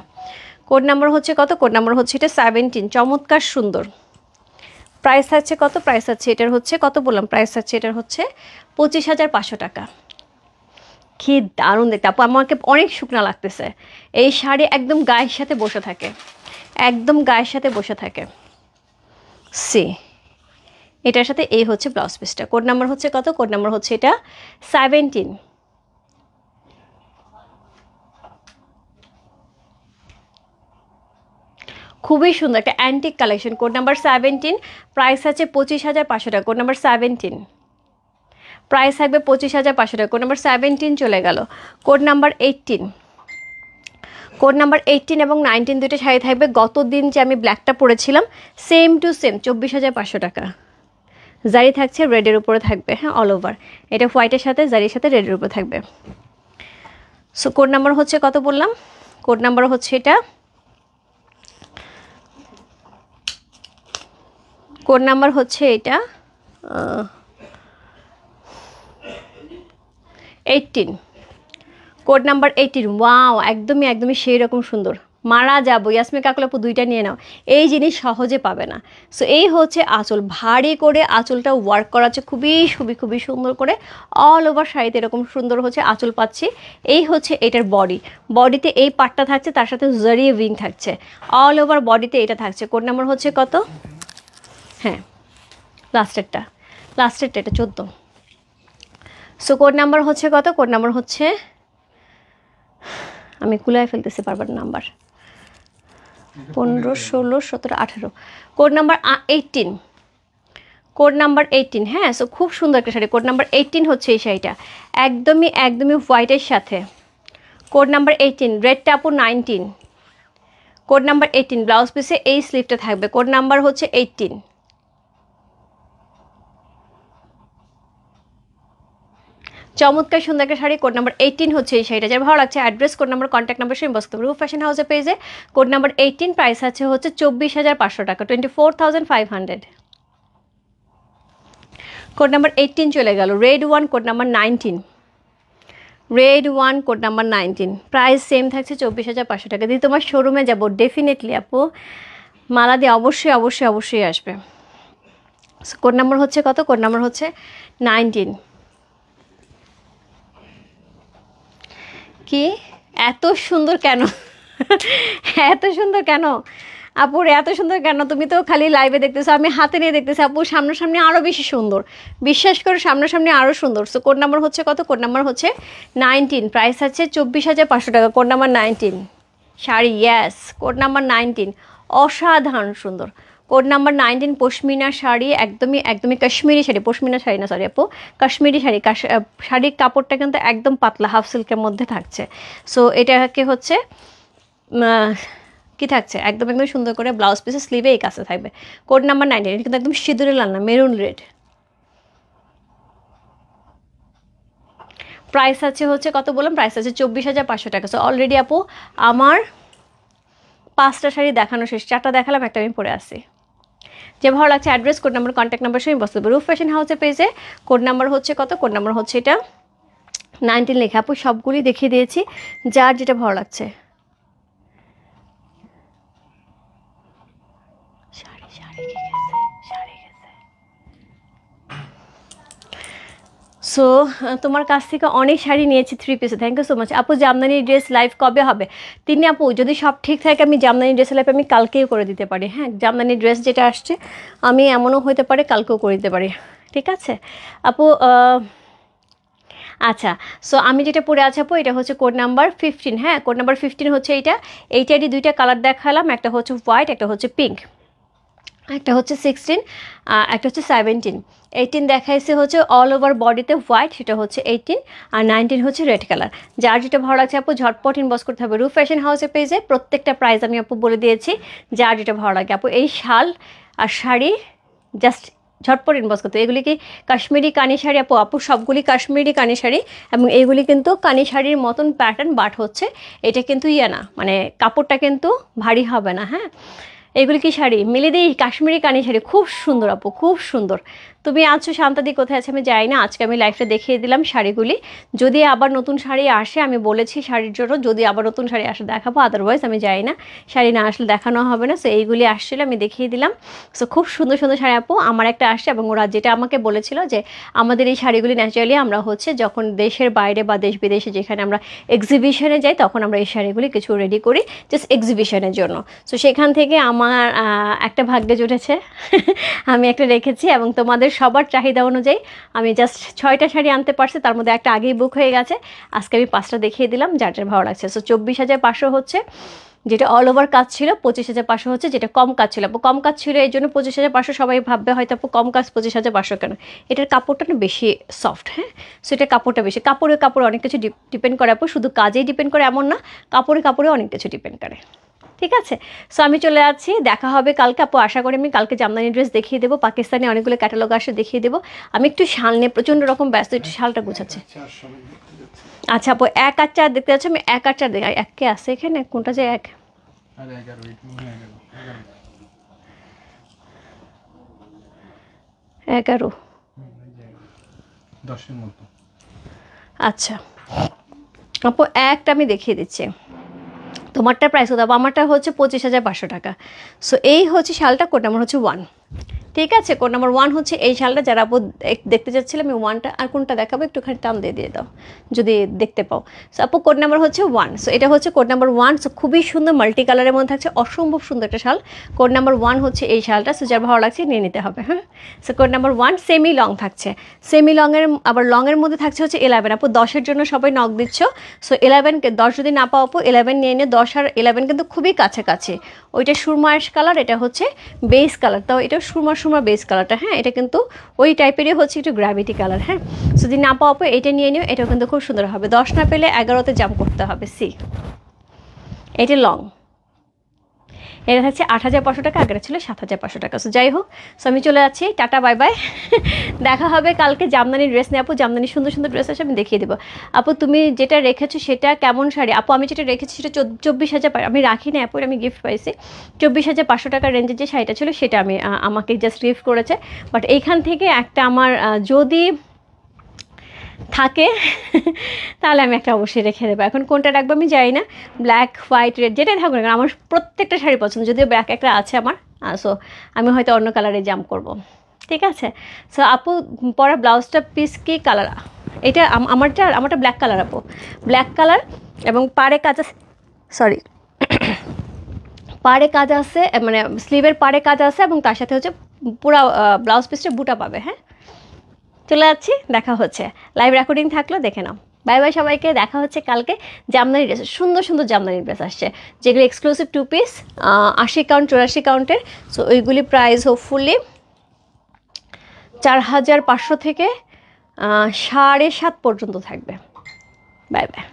কোড নাম্বার হচ্ছে কত? কোড নাম্বার হচ্ছে এটা 17, চমৎকার সুন্দর। প্রাইস আছে কত? প্রাইস আছে এটার হচ্ছে কত বললাম? প্রাইস আছে এটার হচ্ছে 25,500 টাকা। কি দারুণ দেখতে আপু, আমাকে অনেক শুকনা লাগতেছে। এই শাড়ি একদম গায়ের সাথে বসে থাকে, একদম গায়ের সাথে বসে থাকে। সি এটার সাথে এই হচ্ছে ব্লাউজ পিসটা। কোড নাম্বার হচ্ছে কত? কোড নাম্বার হচ্ছে এটা 17। খুবই সুন্দর একটা antique collection. Code number 17, price আছে 25,500 টাকা। কোড নাম্বার 17, প্রাইস থাকবে 25,500 টাকা। কোড নাম্বার 17 চলে গেল। কোড নাম্বার 18, কোড নাম্বার 18 এবং 19 দুটো শাড়ি থাকবে। গত দিন যে আমি ব্ল্যাকটা পরেছিলাম সেম টু সেম 24,500 টাকা। জারি থাকছে, রেডের উপরে থাকবে। হ্যাঁ, অল ওভার এটা হোয়াইটের সাথে জারির সাথে রেডের উপরে থাকবে। সো কোড নাম্বার হচ্ছে কত বললাম? কোড নাম্বার হচ্ছে এটা, কোড নাম্বার হচ্ছে এটা 18, কোড নাম্বার 18। ওয়াও, একদমই সেই রকম সুন্দর, মারা যাবো। ইয়াসমিন কাকুল আপু, দুইটা নিয়ে নাও, এই জিনিস সহজে পাবে না। সো এই হচ্ছে আঁচল, ভারী করে আঁচলটা ওয়ার্ক করা আছে খুবই সুন্দর করে। অল ওভার শাড়িতে এরকম সুন্দর হচ্ছে আঁচল পাচ্ছি। এই হচ্ছে এটার বডি, বডিতে এই পার্টটা থাকছে, তার সাথে জারি উইং থাকছে, অল ওভার বডিতে এটা থাকছে। কোড নাম্বার হচ্ছে কত? হ্যাঁ, লাস্টেরটা এটা 14। সো কোড নাম্বার হচ্ছে কত? কোড নাম্বার হচ্ছে, আমি কুলায় ফেলতেছি বারবার number, 15, 16, 17, 18। Code number 18, code number 18। হ্যাঁ, সো খুব সুন্দর একটা শাড়ি। কোড নাম্বার 18 হচ্ছে এই শাড়িটা, একদমই হোয়াইটের সাথে। কোড নাম্বার 18, রেডটা আপু 19। কোড নাম্বার 18, ব্লাউজ পিসে এই স্লিভটা থাকবে। কোড নাম্বার হচ্ছে 18। চমৎকার সুন্দর একটা শাড়ি, কোড নাম্বার 18 হচ্ছে এই শাড়িটা। যার ভালো লাগছে address, code number, contact number সে ইনবক্স করবে। রূপ ফ্যাশন হাউসে পেজে কোড নাম্বার 18, প্রাইস আছে হচ্ছে 24,500 টাকা, 24,500। কোড নাম্বার 18 চলে গেল। Red 1, code number 19, red 1, code number 19, price same থাকছে 24,500 টাকা। দিয়ে তোমার শোরুমে যাব ডেফিনেটলি আপু, মালা দিয়ে অবশ্যই আসবে। কোড নাম্বার হচ্ছে কত? কোড নাম্বার হচ্ছে 19। কি এত সুন্দর কেন? এত সুন্দর কেন আপুর, এত সুন্দর কেন? তুমি তো খালি লাইভে দেখতেছো, আমি হাতে নিয়ে দেখতেছি। আপু সামনাসামনি আরও বেশি সুন্দর, বিশ্বাস করে সামনাসামনি আরও সুন্দর। সো কোড নাম্বার হচ্ছে কত? কোড নাম্বার হচ্ছে 19, প্রাইস আছে 24,500 টাকা। Code number 19 sari, yes, code number 19, অসাধারণ সুন্দর। কোড নাম্বার 19 পশমিনা শাড়ি, একদমই একদমই কাশ্মীরি শাড়ি, পশমিনা শাড়ি না সরি আপু, কাশ্মীরি শাড়ি। শাড়ির কাপড়টা কিন্তু একদম পাতলা হাফ সিল্কের মধ্যে থাকছে। সো এটাকে হচ্ছে কি থাকছে একদম একদম সুন্দর করে ব্লাউজ পিসের স্লিভে এই কাছে থাকবে। কোড নাম্বার 19, এটা কিন্তু একদম সিঁদুরে লাল না, মেরুন রেড। প্রাইস আছে হচ্ছে কত বললাম, প্রাইস আছে 24,500 টাকা। সো অলরেডি আপু আমার 5টা শাড়ি দেখানো শেষ, 4টা দেখালাম, একটা আমি পরে আসি। যে ভালো লাগছে address, code number, contact number সঙ্গে বসতে হবে। রূপ ফ্যাশন হাউসের পেজে কোড নাম্বার হচ্ছে কত, কোড নাম্বার হচ্ছে এটা 19 লেখা। আপু সবগুলি দেখিয়ে দিয়েছি, যার যেটা ভালো লাগছে। সো তোমার কাছ থেকে অনেক শাড়ি নিয়েছি 3 পিসে, থ্যাংক ইউ সো মাচ। আপু জামদানি ড্রেস লাইভ কবে হবে? তিনি আপু যদি সব ঠিক থাকে আমি জামদানি ড্রেসের লাইভ আমি কালকেও করে দিতে পারি। হ্যাঁ, জামদানি ড্রেস যেটা আসছে আমি এমনও হতে পারে কালকেও করে দিতে পারি, ঠিক আছে আপু। আচ্ছা, সো আমি যেটা পরে আছি আপু এটা হচ্ছে কোড নাম্বার 15। হ্যাঁ, কোড নাম্বার 15 হচ্ছে এইটারই 2টা কালার দেখালাম, একটা হচ্ছে হোয়াইট, একটা হচ্ছে পিঙ্ক, একটা হচ্ছে 16, একটা হচ্ছে 17। 18 দেখাইছে হচ্ছে অল ওভার বডিতে হোয়াইট, সেটা হচ্ছে 18, আর 19 হচ্ছে রেড কালার। যার যেটা ভালো লাগছে আপু ঝটপট ইনবক্স করতে হবে। রূপ ফ্যাশন হাউসের পেজে প্রত্যেকটা প্রাইস আমি আপু বলে দিয়েছি, যার যেটা ভালো লাগে আপু। এই শাল আর শাড়ি জাস্ট ঝটপট ইনবক্স করতে। এগুলি কি কাশ্মীরি কানি শাড়ি আপু? আপু সবগুলি কাশ্মীরি কানি শাড়ি, এবং এইগুলি কিন্তু কানি শাড়ির মতন প্যাটার্ন, বাট হচ্ছে এটা কিন্তু না, মানে কাপড়টা কিন্তু ভারী হবে না। হ্যাঁ, এগুলি কি শাড়ি মিলিদি কাশ্মীরি কানি শাড়ি, খুব সুন্দর আপু, খুব সুন্দর। তুমি আছো শান্তাদি, কোথায় আছে আমি যাই না, আজকে আমি লাইফে দেখিয়ে দিলাম শাড়িগুলি। যদি আবার নতুন শাড়ি আসে আমি বলেছি শাড়ির জন্য, যদি আবার নতুন শাড়ি আসে দেখাবো, আদারওয়াইজ আমি যাই না, শাড়ি না আসলে দেখানো হবে না। সো এইগুলি আসছিল আমি দেখিয়ে দিলাম। সো খুব সুন্দর সুন্দর শাড়ি আপু আমার একটা আসছে, এবং ওরা যেটা আমাকে বলেছিল যে আমাদের এই শাড়িগুলি ন্যাচারালি আমরা হচ্ছে যখন দেশের বাইরে বা দেশ বিদেশে যেখানে আমরা এক্সিবিশনে যাই তখন আমরা এই শাড়িগুলি কিছু রেডি করি জাস্ট এক্সিবিশনের জন্য। সো সেখান থেকে আমার একটা ভাগ্যে জুটেছে আমি একটা রেখেছি, এবং তোমাদের সবার চাহিদা অনুযায়ী আমি জাস্ট 6টা শাড়ি আনতে পারছি, তার মধ্যে একটা আগেই বুক হয়ে গেছে। আজকে আমি 5টা দেখিয়ে দিলাম, যার যার ভালো লাগছে। সো 24,500 হচ্ছে যেটা অল ওভার কাজ ছিল, 25,500 হচ্ছে যেটা কম কাজ ছিল। আপু কম কাজ ছিল এই জন্য 25,500, সবাই ভাববে হয়তো আপু কম কাজ 25,500 কেন, এটার কাপড়টা না বেশি সফট। হ্যাঁ, সো এটার কাপড়টা বেশি, কাপড়ে অনেক কিছু ডিপেন্ড করে আপু, শুধু কাজেই ডিপেন্ড করে এমন না, কাপড়ে অনেক কিছু ডিপেন্ড করে, ঠিক আছে। সো আমি চলে যাচ্ছি, দেখা হবে কালকে আপু। আশা করি আমি কালকে জামদানি ড্রেস দেখিয়ে দেবো, পাকিস্তানি অনেকগুলো ক্যাটালগ আসে দেখিয়ে দেবো। আমি একটু শাল নিয়ে প্রচণ্ড রকম ব্যস্ত, একটু শালটা গুছাচ্ছি। আচ্ছা আপু 1 আর 4 দেখতে যাচ্ছি আমি, 1 আর 4 দেখি, 1 কে আছে এখানে, কোনটা যে 1, 11, 10-এর মতো। আচ্ছা আপু 1টা আমি দেখিয়ে দিচ্ছি, তোমারটা প্রাইস কত? আমারটা হচ্ছে 25,500 টাকা। সো এই হচ্ছে শালটা, কোড নাম্বার হচ্ছে 1, ঠিক আছে। কোড নাম্বার 1 হচ্ছে এই শালটা, যারা আপু দেখতে চাচ্ছিলাম আমি 1টা, আর কোনটা দেখাবো একটুখানি টান দিয়ে দাও যদি দেখতে পাও। সো আপু কোড নাম্বার হচ্ছে 1, সো এটা হচ্ছে কোড নাম্বার 1। সো খুবই সুন্দর মাল্টি কালারের মধ্যে থাকছে, অসম্ভব সুন্দর একটা শাল। কোড নাম্বার 1 হচ্ছে এই শালটা, সো যার ভালো লাগছে নিয়ে নিতে হবে। হ্যাঁ, so code number 1 semi long থাকছে, সেমি লংয়ের, আবার লংয়ের মধ্যে থাকছে হচ্ছে 11। আপু 10-এর জন্য সবাই নক দিচ্ছ, সো 11কে 10 যদি না পাও আপু 11 নিয়ে নিয়ে, 10 আর 11 কিন্তু খুবই কাছাকাছি। ওইটা সুরমা অ্যাশ কালার, এটা হচ্ছে বেস কালার, তাও এটা সুরমা বেস কালারটা। হ্যাঁ, এটা কিন্তু ওই টাইপেরই হচ্ছে একটু গ্র্যাভিটি কালার। হ্যাঁ, যদি না পাও আপু এটা নিয়ে নিও, এটাও কিন্তু খুব সুন্দর হবে। 10 না পেলে 11তে জাম্প করতে হবে। সি এটা লং, এটা থাকছে 8,500 টাকা, আগের ছিল 7,500 টাকা। সো যাই হোক, সো আমি চলে যাচ্ছি, টাটা বাই বাই। দেখা হবে কালকে জামদানি ড্রেস নিয়ে আপু, জামদানি সুন্দর সুন্দর ড্রেস আছে আমি দেখিয়ে দেবো। আপু তুমি যেটা রেখেছো সেটা কেমন শাড়ি? আপু আমি যেটা রেখেছি সেটা 24,000, আমি রাখি না আপু, আমি গিফট পাইছি। 24,500 টাকার রেঞ্জের যে শাড়িটা ছিল সেটা আমি আমাকে জাস্ট গিফট করেছে। বাট এইখান থেকে একটা আমার যদি থাকে তাহলে আমি একটা অবশ্যই রেখে দেবো। এখন কোনটা রাখবো আমি জানি না, ব্ল্যাক হোয়াইট রেড যেটাই থাকুক না, আমার প্রত্যেকটা শাড়ি পছন্দ, যদিও ব্ল্যাক একটা আছে আমার। সো আমি হয়তো অন্য কালারে জাম্প করব, ঠিক আছে। সো আপু পরা ব্লাউজটা পিস কি কালার? এটা আমারটা ব্ল্যাক কালার আপু, ব্ল্যাক কালার, এবং পাড়ে কাজ আছে, সরি পাড়ে কাজ আছে, মানে স্লিভের পাড়ে কাজ আছে, এবং তার সাথে হচ্ছে পুরো ব্লাউজ পিসটা বুটা পাবে। হ্যাঁ, চলে যাচ্ছি, দেখা হচ্ছে, লাইভ রেকর্ডিং থাকলো দেখে নাও। বাই বাই সবাইকে, দেখা হচ্ছে কালকে। জামদানি ড্রেস, সুন্দর সুন্দর জামদানি ড্রেস আসছে, যেগুলো এক্সক্লুসিভ 2 পিস, 80 কাউন্ট 84 কাউন্টের। সো ওইগুলি প্রাইস হোপফুলি 4500 থেকে 7.5 পর্যন্ত থাকবে। Bye bye.